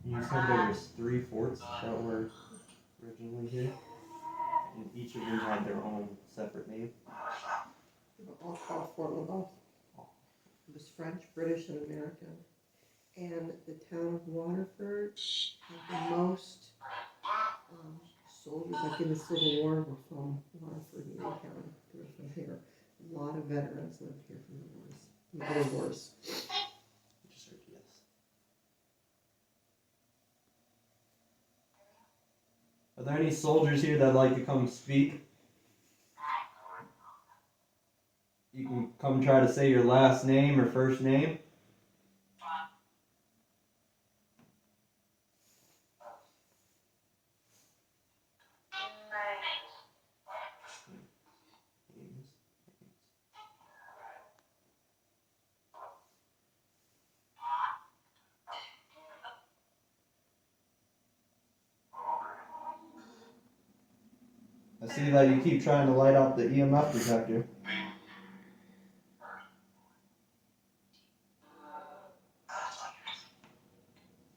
You said there was 3 forts that were originally here, and each of them had their own separate name. They were all called Fort Laboeuf. It was French, British, and American. And the town of Waterford had the most soldiers, like in the Civil War, were from Waterford, Erie County. They were from here. A lot of veterans lived here from the wars, from the other wars. Just heard yes. Are there any soldiers here that'd like to come speak? You can come try to say your last name or first name. I see that you keep trying to light up the EMF detector.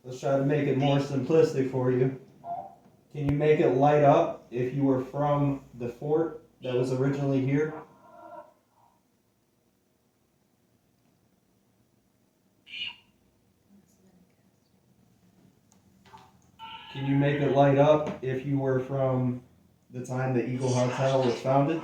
Let's try to make it more simplistic for you. Can you make it light up if you were from the fort that was originally here? Can you make it light up if you were from the time the Eagle Hotel was founded?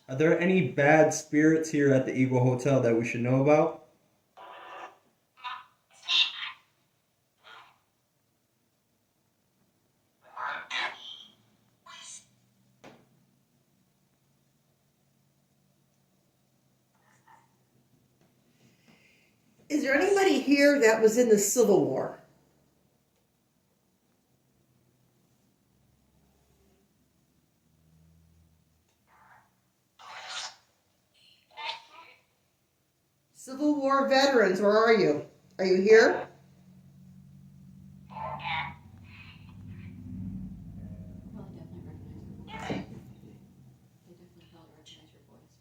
Are there any bad spirits here at the Eagle Hotel that we should know about? Is there anybody here that was in the Civil War? Civil War veterans, where are you? Are you here? Well, they definitely recognize your voice.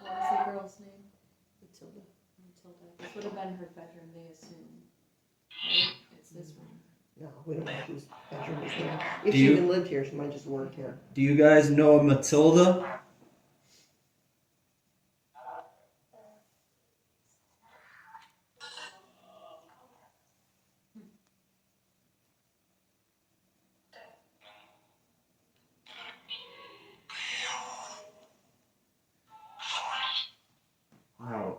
What was the girl's name? Matilda. Matilda. This would have been her bedroom, they assume. Right? It's this room. No, we don't know whose bedroom was there. If Do she you- even lived here, she might just work here. Do you guys know Matilda? Now,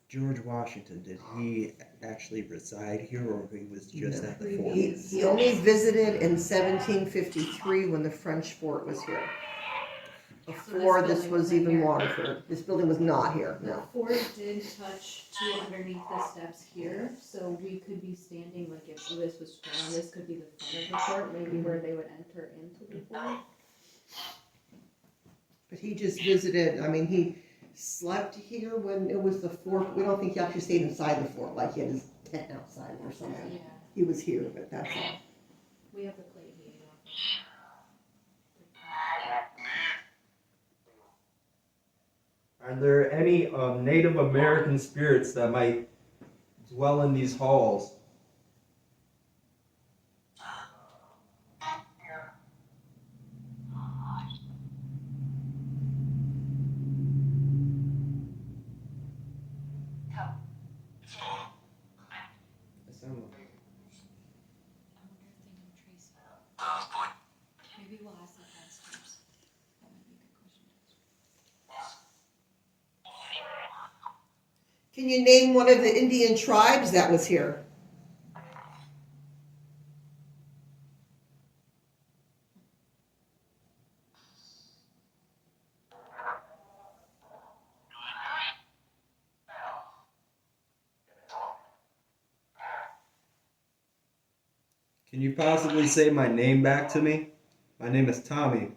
George Washington, did he actually reside here or he was just at the fort? He only visited in 1753 when the French fort was here. Before this building was wasn't even here. Waterford. This building was not here, The no. fort did touch to underneath the steps here, so we could be standing, like if this was strong, this could be the front of the fort, maybe where they would enter into the fort. But he just visited, I mean, he slept here when it was the fort. We don't think he actually stayed inside the fort, like he had his tent outside or something. Yeah, He was here, but that's all. we have the plate heating off. Are there any Native American spirits that might dwell in these halls? Can you name one of the Indian tribes that was here? Can you possibly say my name back to me? My name is Tommy.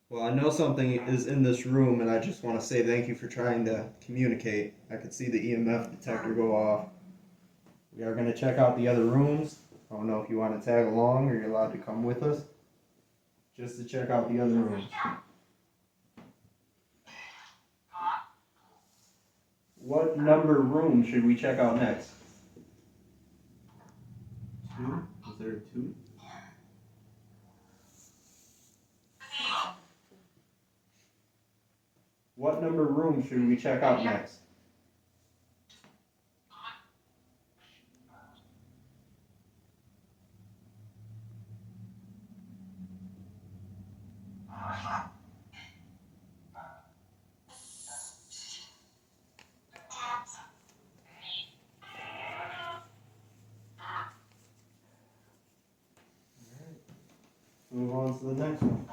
Well, I know something is in this room, and I just want to say thank you for trying to communicate. I could see the EMF detector go off. We are going to check out the other rooms. I don't know if you want to tag along or you're allowed to come with us. Just to check out the other rooms. What number room should we check out next? 2? Is there a 2? What number room should we check out next? Move on to the next one.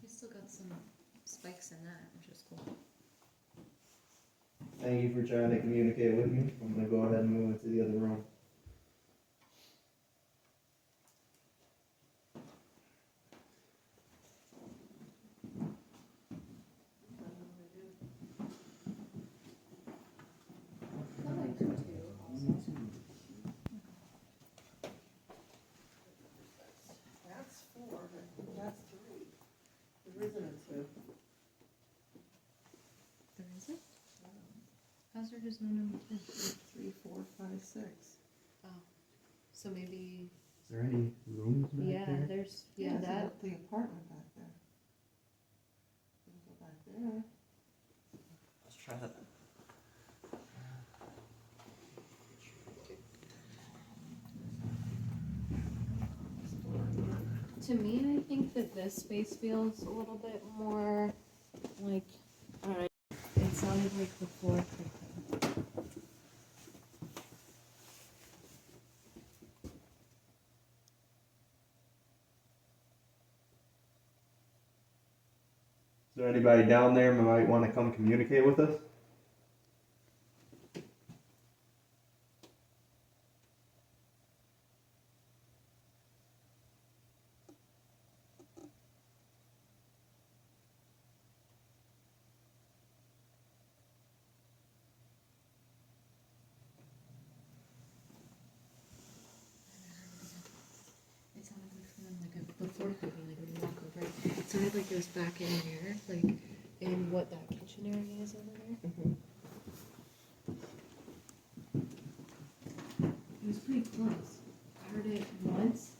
We still got some spikes in that, which is cool. Thank you for trying to communicate with me. I'm going to go ahead and move into the other room. That's 4, but that's 3. There isn't a 2. There isn't? How's there just no number 2? 3, 4, 5, 6. So maybe, Is there any rooms back yeah, there? there's, It's that. the apartment back there. We'll go back there. Let's try that. To me, I think that this space feels a little bit more like, I don't know, it sounded like the floor creaking. Is there anybody down there who might want to come communicate with us? It sounded like someone, like a, the floor creaking, like when you walk over it. It sounded like it was back in here, like in what that kitchen area is over there. It was pretty close. I heard it once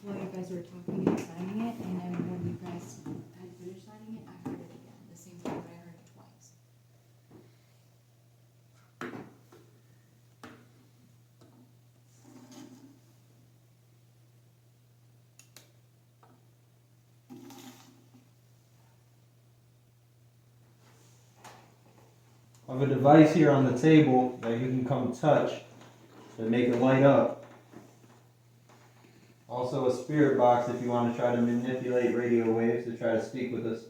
while you guys were talking and signing it, and then when you guys had finished signing it, I heard it again. The same time, but I heard it twice. I have a device here on the table that you can come touch and make it light up. Also a spirit box if you want to try to manipulate radio waves to try to speak with us.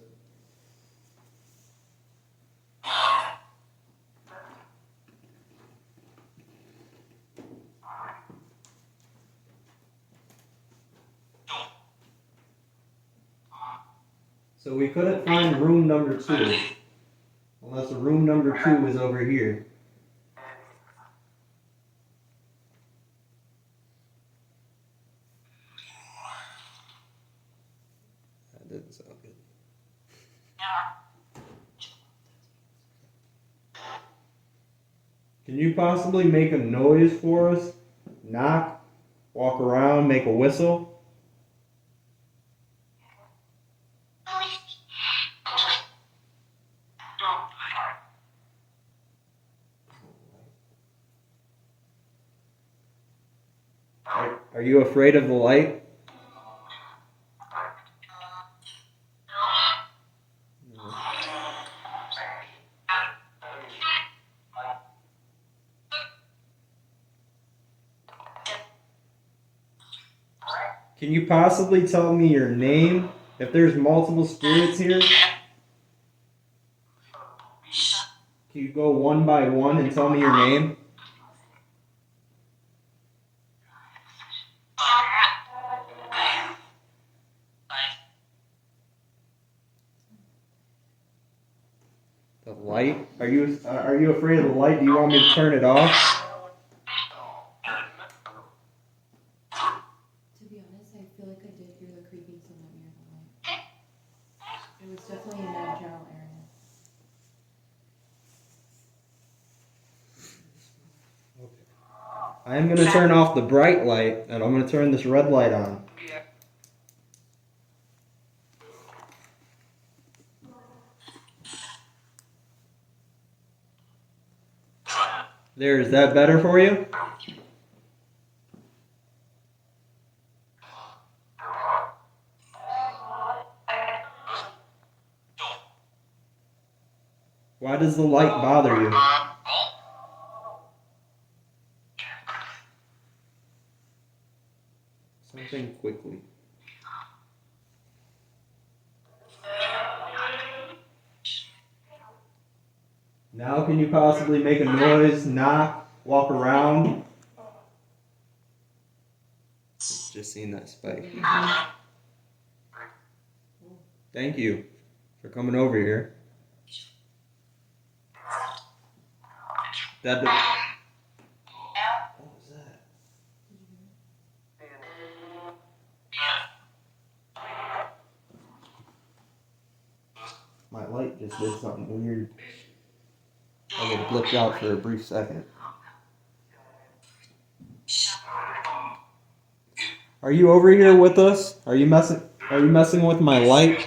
So we couldn't find room number 2. Unless room number 2 is over here. That didn't sound good. Can you possibly make a noise for us? Knock. Walk around, make a whistle. Are you afraid of the light? Can you possibly tell me your name? If there's multiple spirits here, can you go one by one and tell me your name? The light? Are you afraid of the light? Do you want me to turn it off? To be honest, I feel like I did hear the creeping somewhat near the light. It was definitely in that general area. I'm going to turn off the bright light, and I'm going to turn this red light on. There, is that better for you? Why does the light bother you? Something quickly. Now can you possibly make a noise, knock, walk around? Just seen that spike. Thank you for coming over here. What was that? My light just did something weird. Like it blipped out for a brief second. Are you over here with us? Are you messing with my light?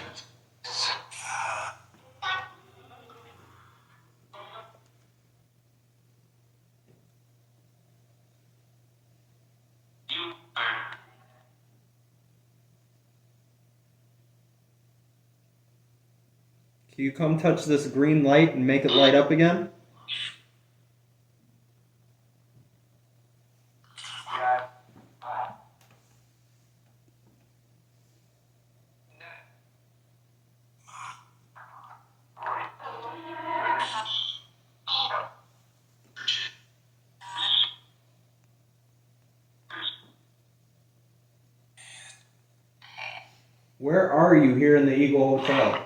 Can you come touch this green light and make it light up again? Where are you here in the Eagle Hotel?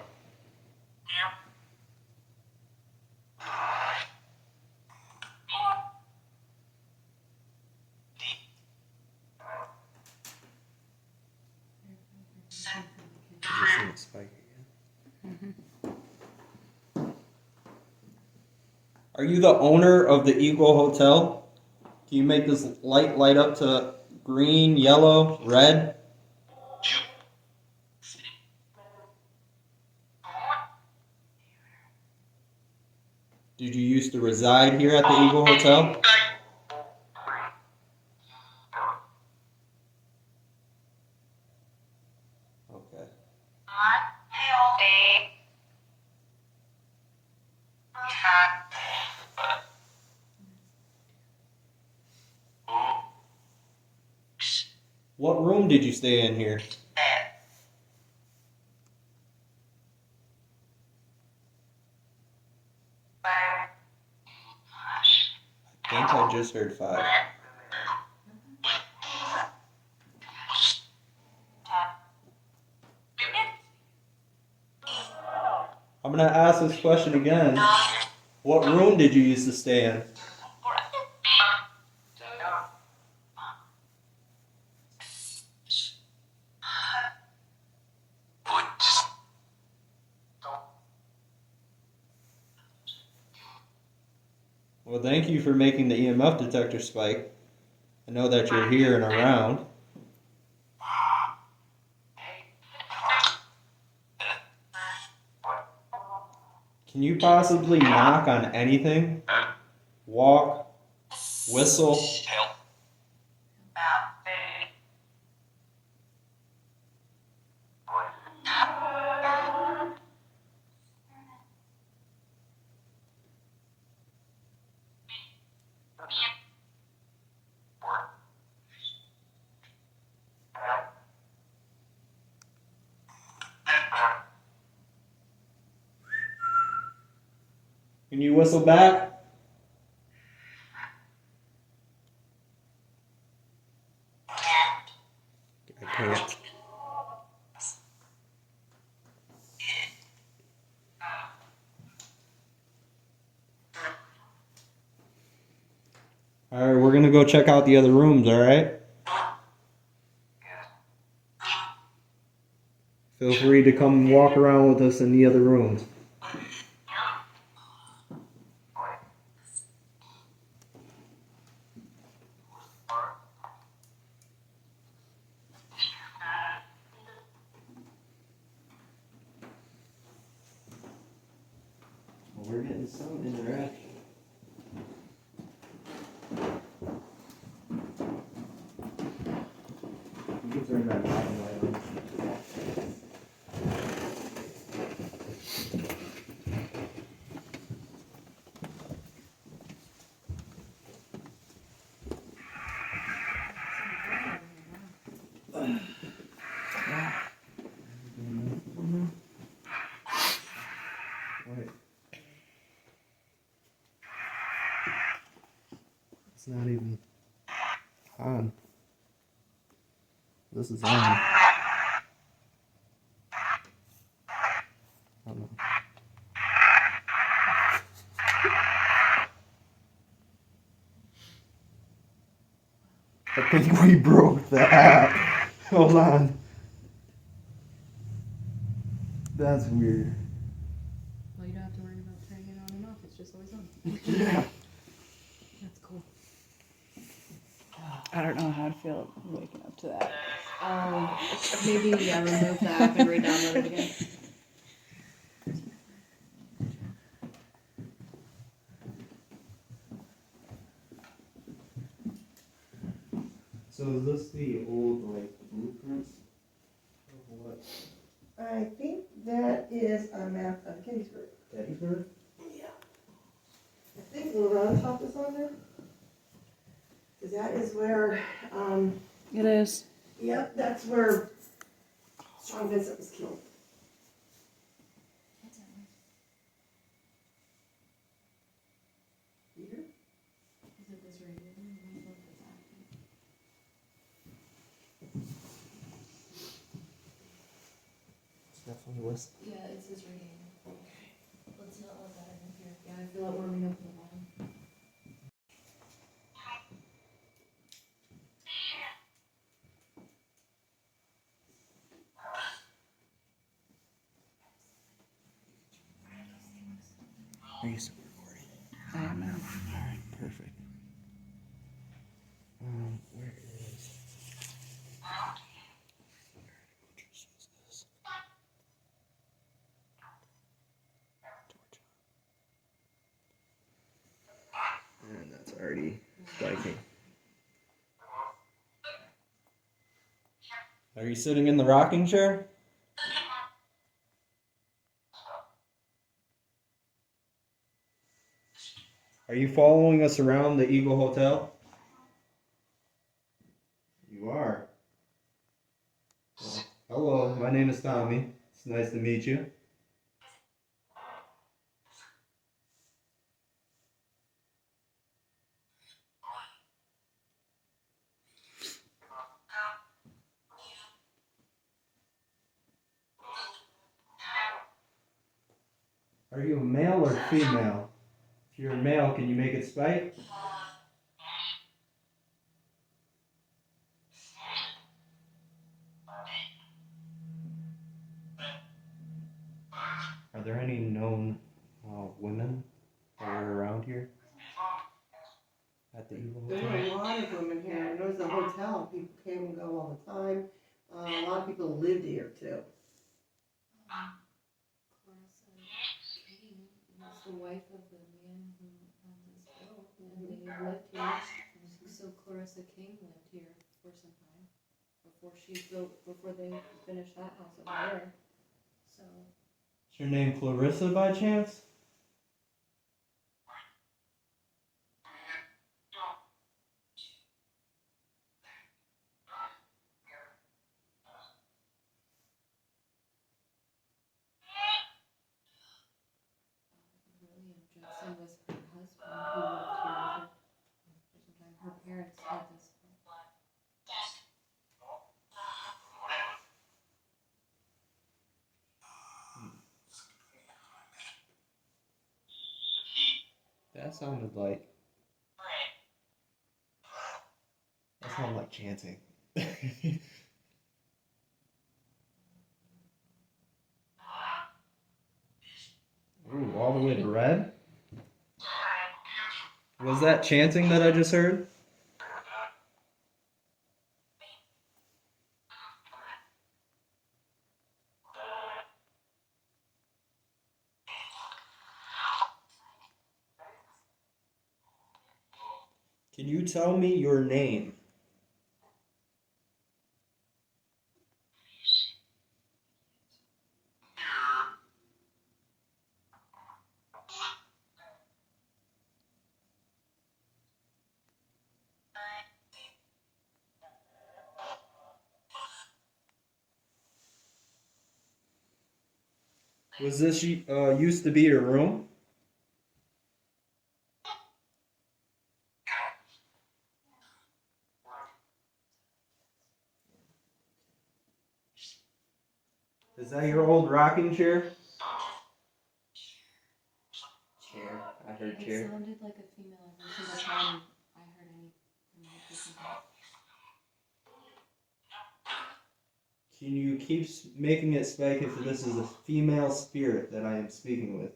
Are you the owner of the Eagle Hotel? Can you make this light up to green, yellow, red? Did you used to reside here at the Eagle Hotel? Okay. What room did you stay in here? I think I just heard 5. I'm gonna ask this question again. What room did you used to stay in? Well, thank you for making the EMF detector spike. I know that you're here and around. Can you possibly knock on anything? Walk, whistle. Can you whistle back? I can't. Alright, we're gonna go check out the other rooms, alright? Feel free to come walk around with us in the other rooms. We're getting some interaction. You can turn that bottom light on. Wait. It's not even on. This is on. I don't know. I think we broke the app. Hold on. That's weird. Well, you don't have to worry about turning it on and off, it's just always on. Yeah. That's cool. I don't know how I'd feel waking up to that. Maybe, remove the app and re-download it again. So is this the old like blueprints of what? I think that is a map of Gettysburg. Gettysburg? I think the round top is on there. Cause that is where, It is. yep, that's where Strong Vincent was killed. You hear? Is it this radio? It's definitely west. Yeah, it's this radio. Let's not let that interfere. Yeah, I feel it warming up the bottom. Are you still recording? I am now. Alright, perfect. Where is and that's already spiking. Are you sitting in the rocking chair? Are you following us around the Eagle Hotel? You are. Well, hello, my name is Tommy. It's nice to meet you. Are you a male or female? If you're a male, can you make it spike? Are there any known women that are around here? At the Eagle There Hotel. were a lot of them in here. And it was a hotel. People came and go all the time. A lot of people lived here too. Clarissa King was the wife of the man who owned this boat, and they lived here. So Clarissa King lived here for some time before they finished that house over there. So Is your name Clarissa by chance? William Judson was her husband who lived here with her for some time. Her parents had this. That sounded like. That sounded like chanting. Ooh, all the way to red? Was that chanting that I just heard? Can you tell me your name? Was this used to be your room? Is that your old rocking chair? Chair. I heard It chair. sounded like a female every single time I heard anything like this. Can you keep making it spec if this is a female spirit that I am speaking with?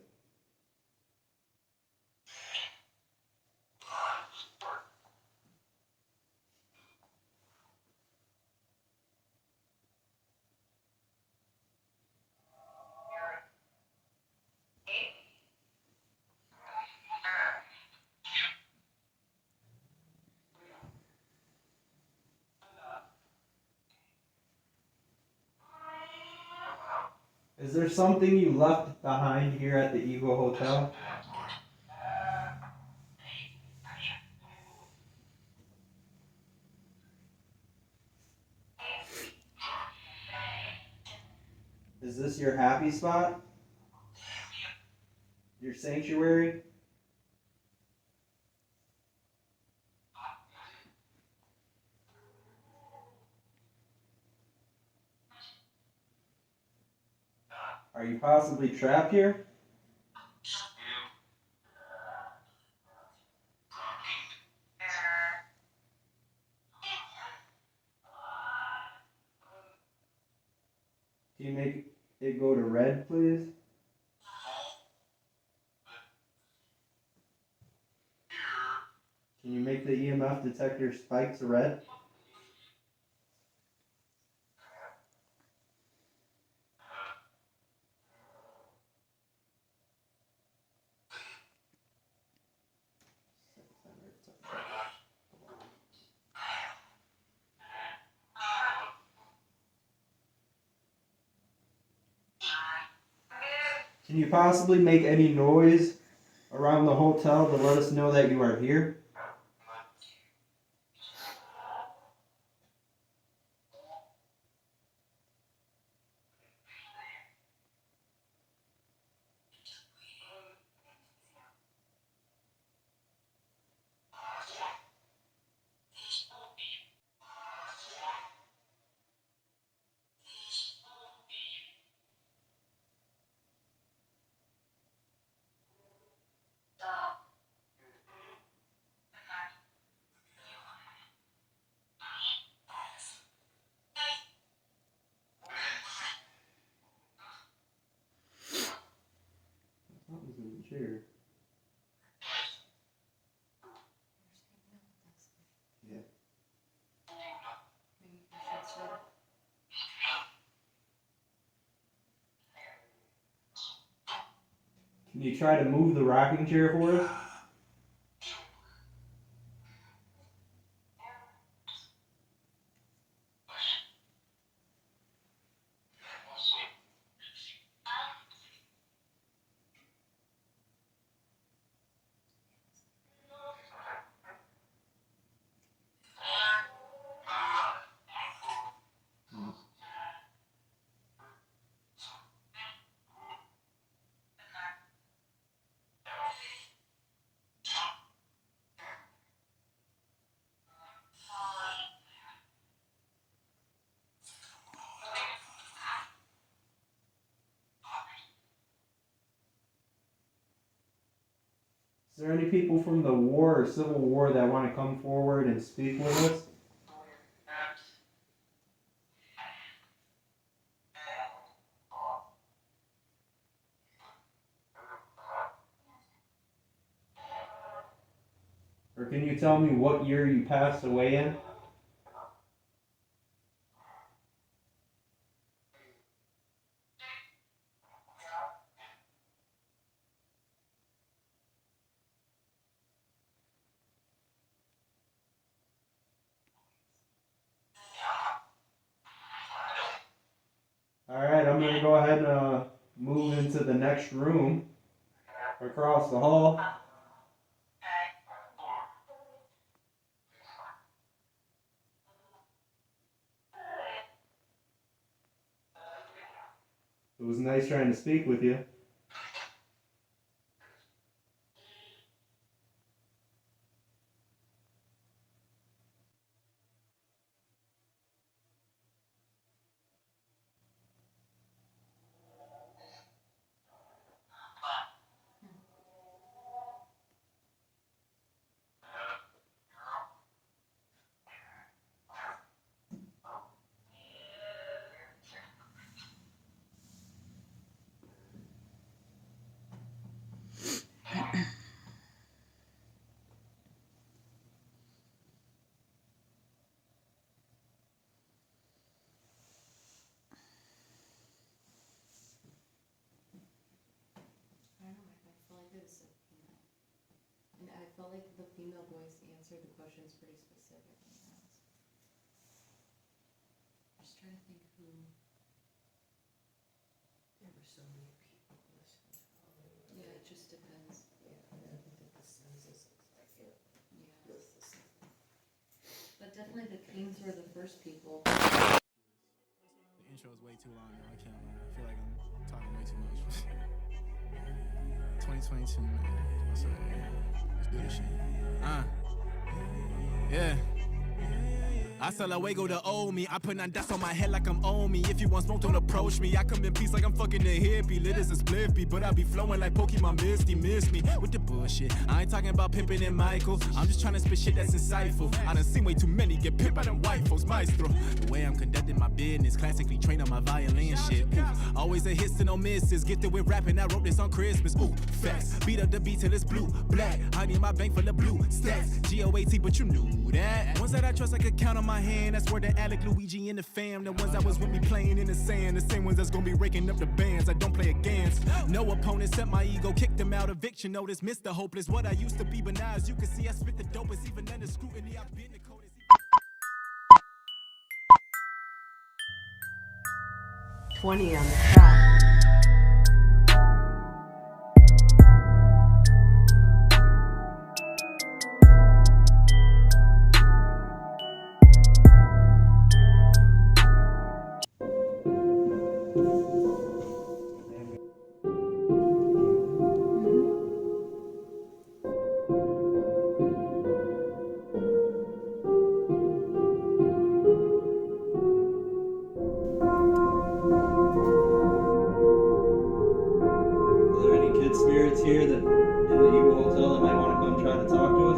Is there something you left behind here at the Eagle Hotel? Is this your happy spot? Your sanctuary? Are you possibly trapped here? Can you make it go to red, please? Can you make the EMF detector spike to red? Can you possibly make any noise around the hotel to let us know that you are here? Something's in the chair. Can you try to move the rocking chair for us? Is there any people from the war or Civil War that want to come forward and speak with us? Or can you tell me what year you passed away in? Alright, I'm going to go ahead and move into the next room across the hall. It was nice trying to speak with you. I don't know, I feel like it's a female. And I felt like the female voice answered the questions pretty specifically. Just trying to think who. There were so many people listening. Yeah, it just depends. Yeah, I think that the census looks like it. Yeah. This is- But definitely the Kings were the first people. The intro is way too long, though. I can't lie. I feel like I'm talking way too much. 2022, man. What's up? Let's do this shit. Yeah. Hasta luego to old me. I put 9 dots on my head like I'm on me. If you want smoke, don't approach me. I come in peace like I'm fucking a hippie. Lit as a spliffy, but I be flowing like Pokemon Misty. Miss me with the bullshit. I ain't talking about Pippin and Michael. I'm just trying to spit shit that's insightful. I done seen way too many get pipped by them white folks, maestro. The way I'm conducting my business, classically trained on my violin shit. Ooh, always a hits and no misses. Get with rapping, I wrote this on Christmas. Ooh, facts. Beat up the beat till it's blue, black. I need my bank full of blue stacks. GOAT, but you knew that. Ones that I trust, I could count on my hand. That's where the Alec, Luigi, and the fam. The ones that was with me playing in the sand. The same ones that's gonna be raking up the bands. I don't play against. No opponent set my ego, kicked them out. Eviction notice, Mr. Hopeless. What I used to be, but now as you can see, I spit the dopest. Even under scrutiny, I've been the coldest. 20 on the track. Are there any kid spirits here that in the Eagle Hotel that might want to come try to talk to us?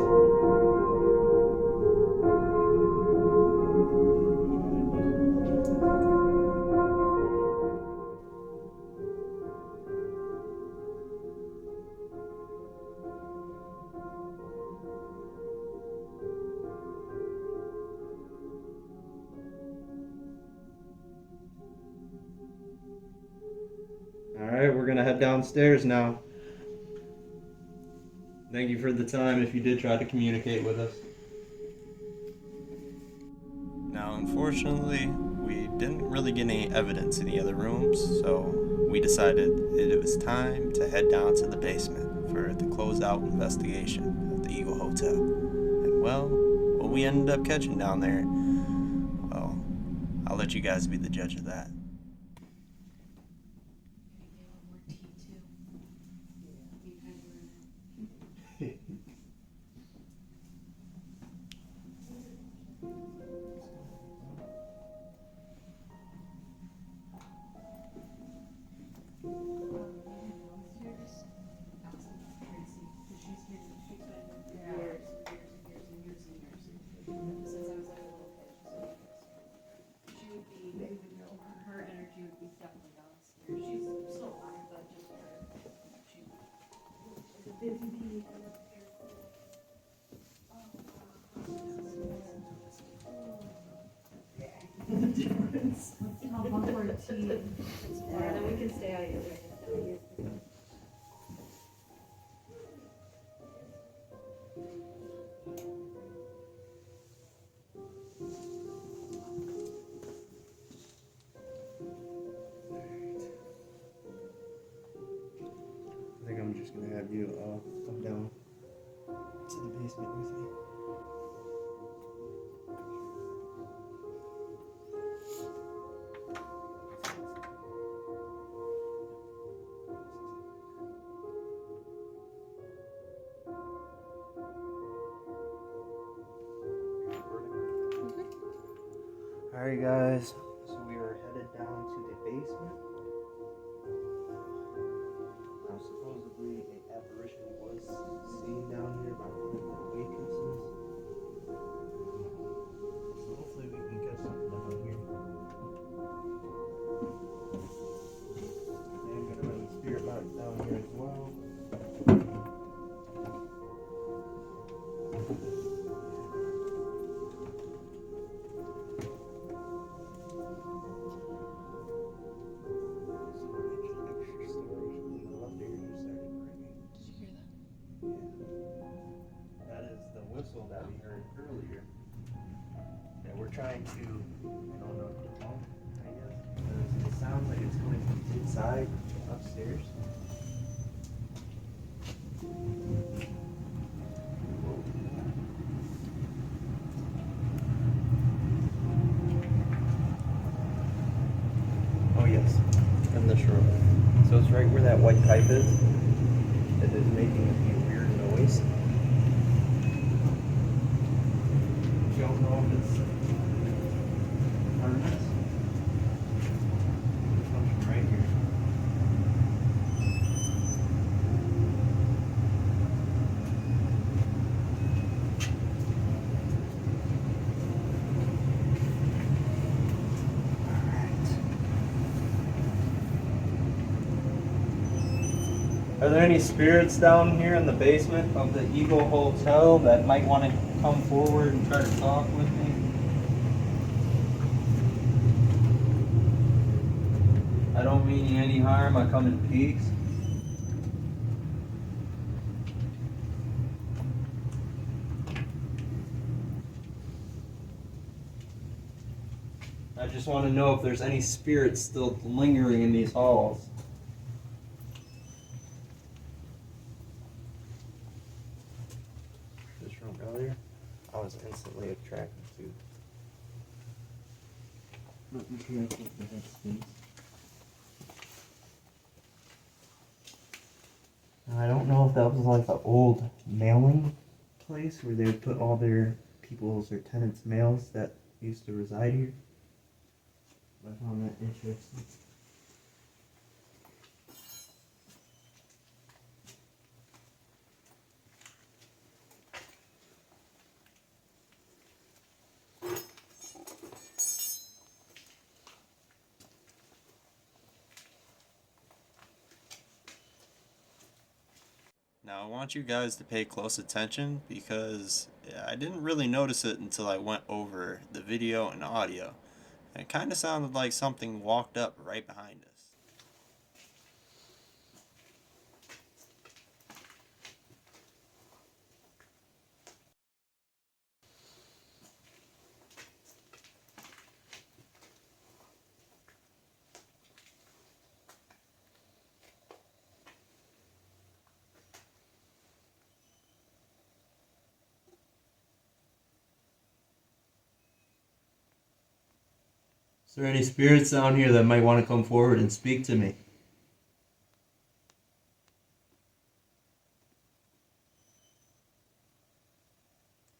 Alright, we're gonna head downstairs now. Thank you for the time if you did try to communicate with us. Now, unfortunately, we didn't really get any evidence in the other rooms, so we decided that it was time to head down to the basement for the closeout investigation of the Eagle Hotel. And well, what we ended up catching down there, well, I'll let you guys be the judge of that. Maybe a little more tea too. You kind of were in it. Downstairs, ask Tracy, because she's been years and years and years and years and years. Since I was like a little kid, she would be, they would know her energy would be definitely downstairs. She's still alive, but just she's a busy bee. The difference. Let's have one more tea. And then we can stay out of here. I think I'm just gonna have you come down to the basement with me. Alright guys, so we are headed down to the basement. Now supposedly an apparition was seen down here by one of the waitresses. So hopefully we can get something down here. And I'm gonna run the spirit box down here as well. That is the whistle that we heard earlier. And we're trying to, I don't know, debunk, I guess. Because it sounds like it's coming from inside, upstairs. Oh yes, in this room. So it's right where that white pipe is. It is making a few weird noise. Don't know if it's furnace. It comes from right here. Are there any spirits down here in the basement of the Eagle Hotel that might want to come forward and try to talk with me? I don't mean you any harm, I come in peace. I just want to know if there's any spirits still lingering in these halls. This room earlier, I was instantly attracted to. But be careful with that space. Now, I don't know if that was like an old mailing place where they would put all their people's or tenants' mails that used to reside here. I found that interesting. Now I want you guys to pay close attention because I didn't really notice it until I went over the video and audio. It kind of sounded like something walked up right behind us. Is there any spirits down here that might want to come forward and speak to me?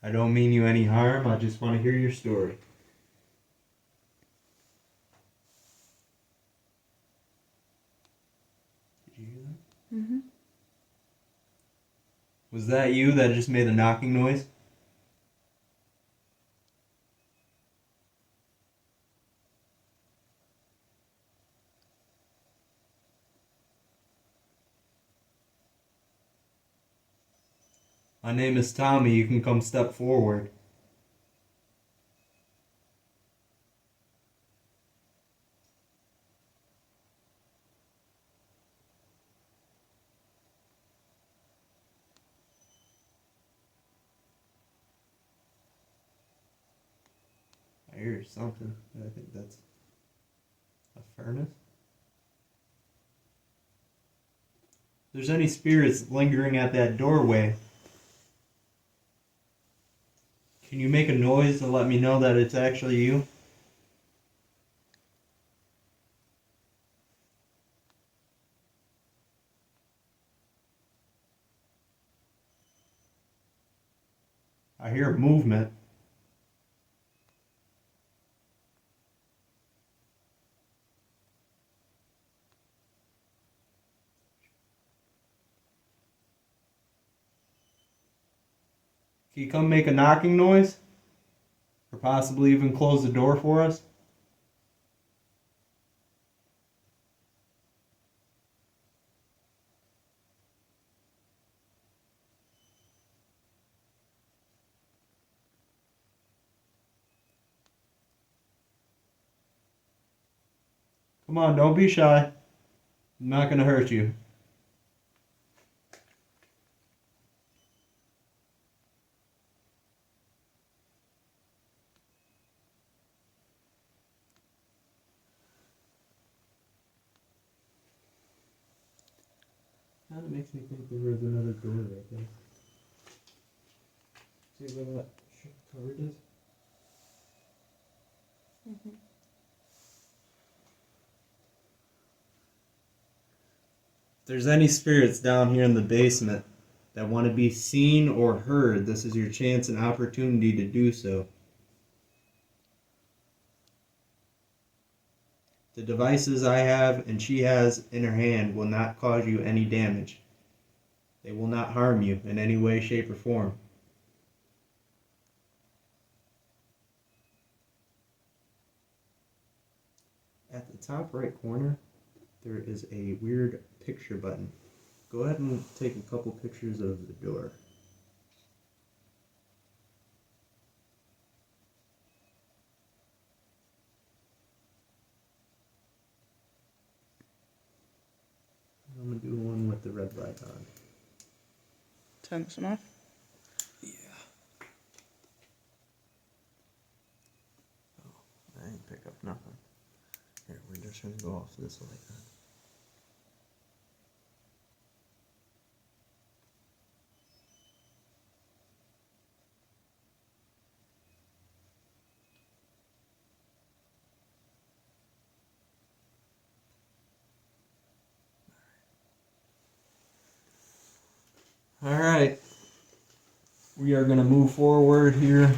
I don't mean you any harm, I just want to hear your story. Did you hear that? Mm-hmm. Was that you that just made the knocking noise? My name is Tommy. You can come step forward. I hear something. I think that's a furnace. If there's any spirits lingering at that doorway, can you make a noise to let me know that it's actually you? I hear movement. Can you come make a knocking noise? Or possibly even close the door for us? Come on, don't be shy. I'm not going to hurt you. Kind of makes me think there was another door right there. See where that cupboard is? If there's any spirits down here in the basement that want to be seen or heard, this is your chance and opportunity to do so. The devices I have and she has in her hand will not cause you any damage. They will not harm you in any way, shape, or form. At the top right corner, there is a weird picture button. Go ahead and take a couple pictures of the door. I'm going to do one with the red light on. Turn this one off. Yeah. Oh, I didn't pick up nothing. Here, we're just gonna go off this light then. All right, we are going to move forward here.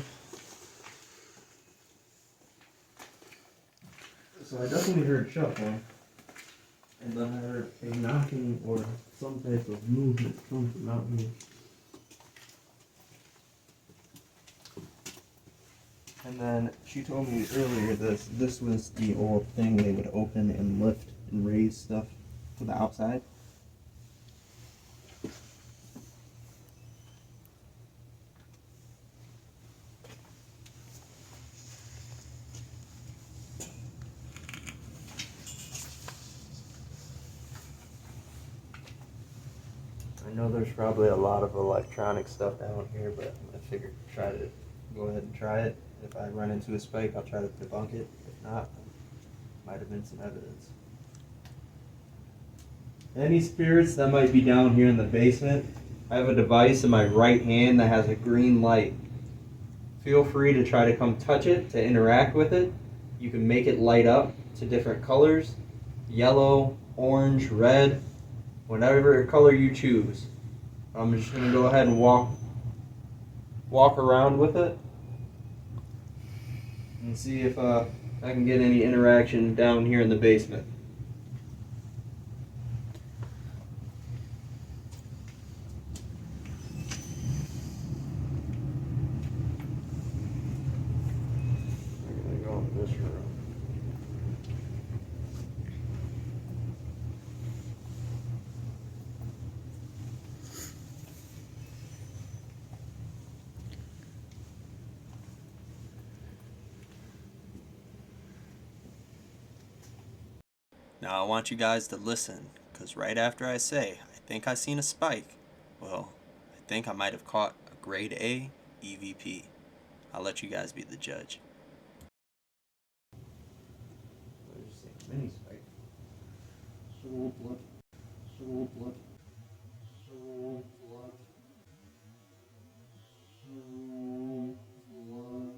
So I definitely heard shuffling, and then I heard a knocking or some type of movement come from out here. And then she told me earlier this was the old thing they would open and lift and raise stuff to the outside. I know there's probably a lot of electronic stuff down here, but I figured try to go ahead and try it. If I run into a spike, I'll try to debunk it. If not, might have been some evidence. Any spirits that might be down here in the basement, I have a device in my right hand that has a green light. Feel free to try to come touch it to interact with it. You can make it light up to different colors, yellow, orange, red, whatever color you choose. I'm just gonna go ahead and walk around with it and see if I can get any interaction down here in the basement. I'm gonna go in this room. Now I want you guys to listen, because right after I say, I think I seen a spike, well, I think I might have caught a grade A EVP. I'll let you guys be the judge. There's a mini spike. Soul blood. Soul blood. Soul blood. Soul blood.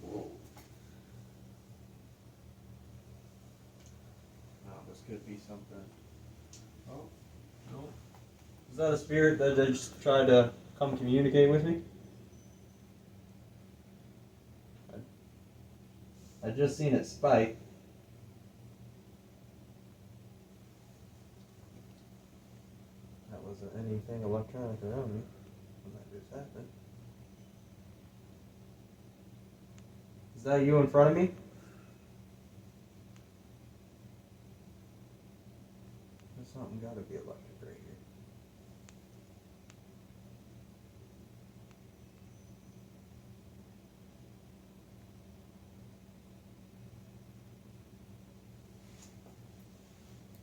Whoa. Now this could be something. Oh, no. Is that a spirit that just tried to come communicate with me? I just seen it spike. That wasn't anything electronic around me when that just happened. Is that you in front of me? There's something gotta be electric right here.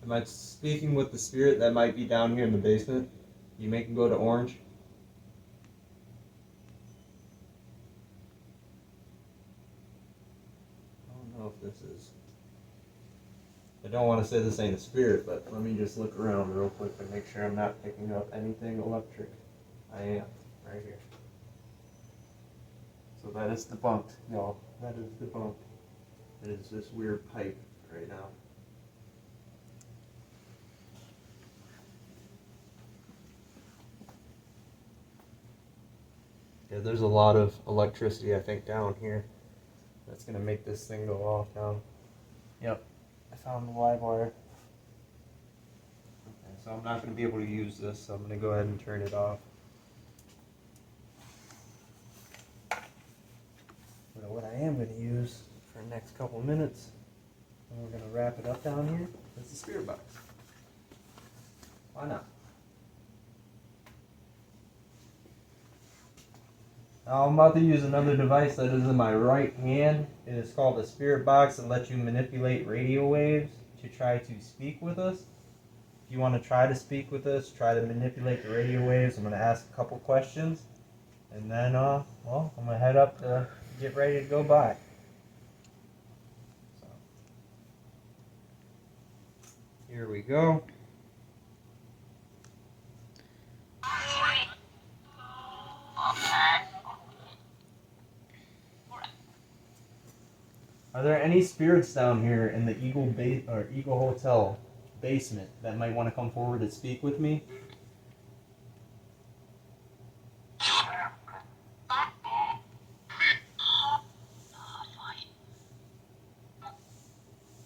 Am I speaking with the spirit that might be down here in the basement? You make him go to orange? I don't know if this is... I don't want to say this ain't a spirit, but let me just look around real quick and make sure I'm not picking up anything electric. I am, right here. So that is debunked, y'all. That is debunked. It is this weird pipe right now. Yeah, there's a lot of electricity, I think, down here. That's gonna make this thing go off now. Yep, I found the live wire. Okay, so I'm not gonna be able to use this, so I'm gonna go ahead and turn it off. But what I am gonna use for the next couple minutes, and we're gonna wrap it up down here, is the spirit box. Why not? Now I'm about to use another device that is in my right hand. It is called a spirit box and lets you manipulate radio waves to try to speak with us. If you want to try to speak with us, try to manipulate the radio waves. I'm going to ask a couple questions. And then, well, I'm going to head up to get ready to go by. So, here we go. Are there any spirits down here in the Eagle Hotel basement that might want to come forward and speak with me?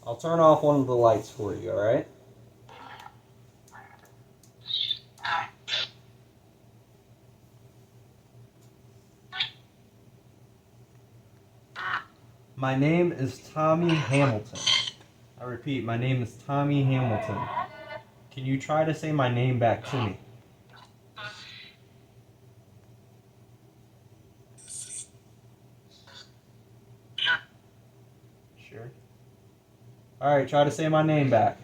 I'll turn off one of the lights for you, alright? My name is Tommy Hamilton. I repeat, my name is Tommy Hamilton. Can you try to say my name back to me? Sure. Alright, try to say my name back.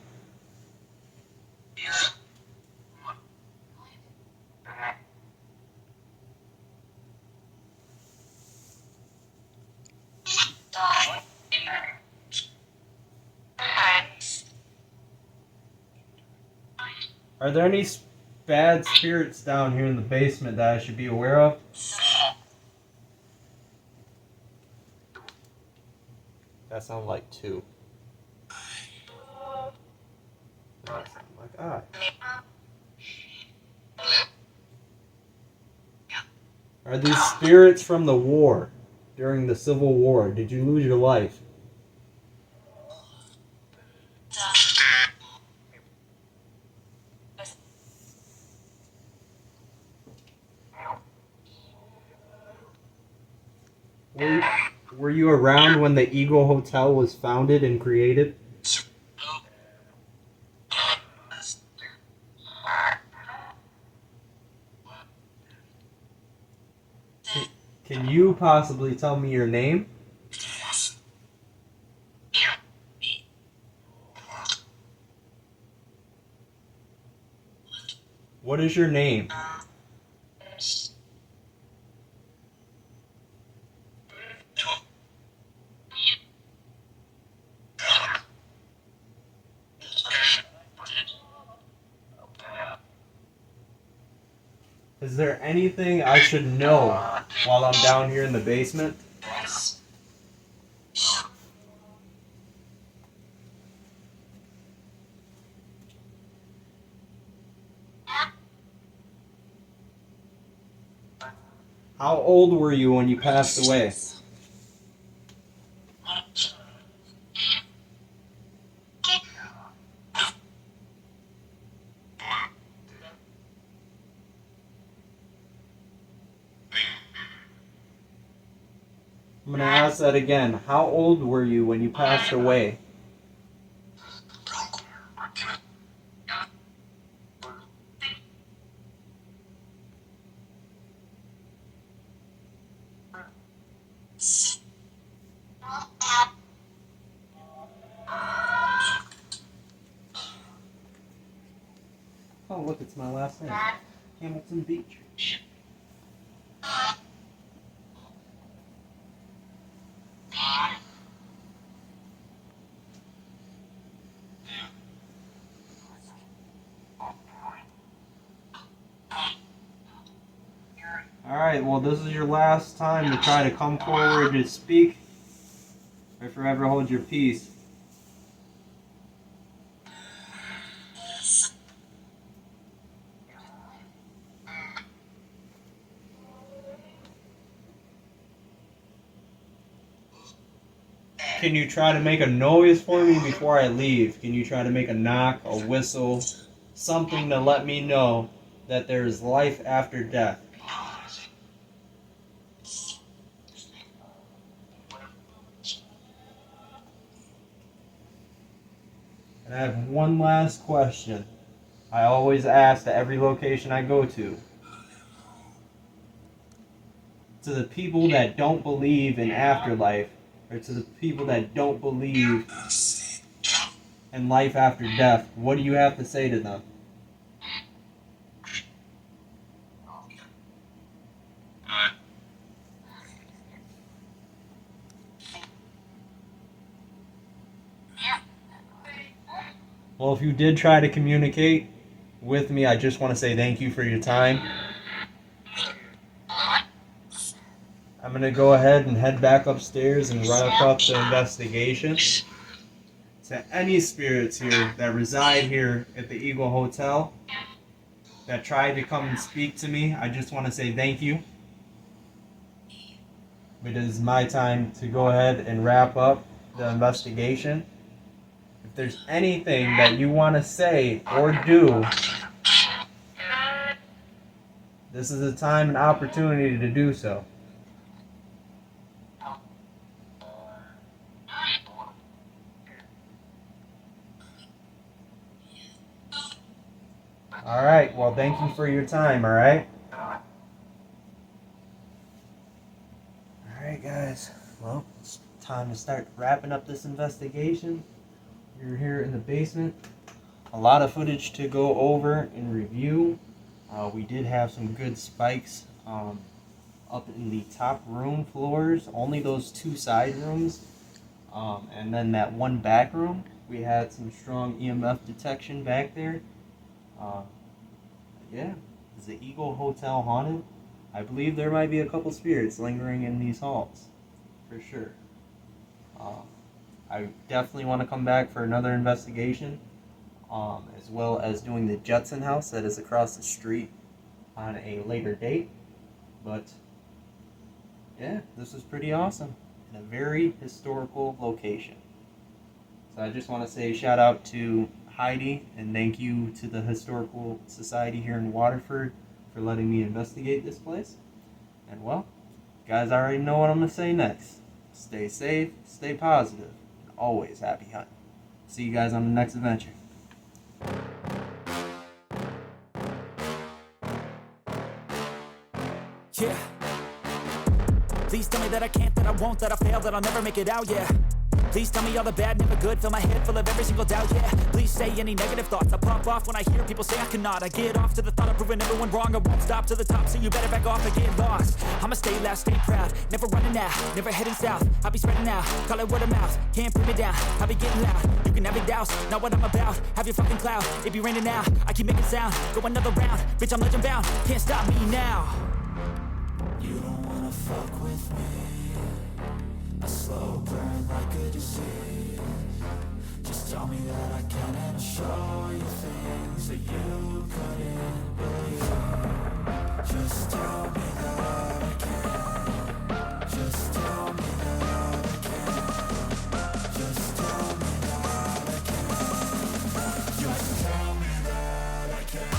Are there any bad spirits down here in the basement that I should be aware of? That sounds like 2. That sounds like I. Are these spirits from the war? During the Civil War, did you lose your life? Were you around when the Eagle Hotel was founded and created? Can you possibly tell me your name? What is your name? Is there anything I should know while I'm down here in the basement? How old were you when you passed away? I'm going to ask that again. How old were you when you passed away? Oh, look, it's my last name. Hamilton Beach. Alright, well, this is your last time to try to come forward to speak or forever hold your peace. Can you try to make a noise for me before I leave? Can you try to make a knock, a whistle, something to let me know that there is life after death? And I have one last question. I always ask at every location I go to. To the people that don't believe in afterlife, or to the people that don't believe in life after death, what do you have to say to them? Well, if you did try to communicate with me, I just want to say thank you for your time. I'm going to go ahead and head back upstairs and wrap up the investigation. To any spirits here that reside here at the Eagle Hotel that tried to come and speak to me, I just want to say thank you. It is my time to go ahead and wrap up the investigation. If there's anything that you want to say or do, this is a time and opportunity to do so. Alright, well, thank you for your time, alright? Alright, guys. Well, it's time to start wrapping up this investigation. You're here in the basement. A lot of footage to go over and review. We did have some good spikes up in the top room floors. Only those 2 side rooms. And then that one back room. We had some strong EMF detection back there. Yeah, is the Eagle Hotel haunted? I believe there might be a couple spirits lingering in these halls, for sure. I definitely want to come back for another investigation, as well as doing the Judson house that is across the street on a later date. But yeah, this was pretty awesome in a very historical location. So I just want to say shout out to Heidi and thank you to the Historical Society here in Waterford for letting me investigate this place. And well, guys already know what I'm going to say next. Stay safe, stay positive, and always happy hunting. See you guys on the next adventure. Yeah. Please tell me that I can't, that I won't, that I fail, that I'll never make it out, yeah. Please tell me all the bad, never good, fill my head full of every single doubt, yeah. Please say any negative thoughts, I pop off when I hear people say I cannot. I get off to the thought of proving everyone wrong, I won't stop to the top, so you better back off and get lost. I'ma stay loud, stay proud, never running out, never heading south. I'll be spreading out, call it word of mouth, can't put me down, I'll be getting loud. You can have it douse, not what I'm about, have your fucking cloud, it be raining now, I keep making sound, go another round, bitch I'm legend bound, can't stop me now. You don't wanna fuck with me, a slow burn like a disease. Just tell me that I can and I'll show you things that you couldn't believe. Just tell me that I can. Just tell me that I can. Just tell me that I can. Just tell me that I can.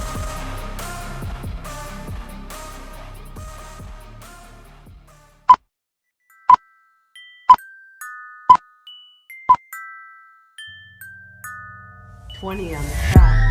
'20 on the track.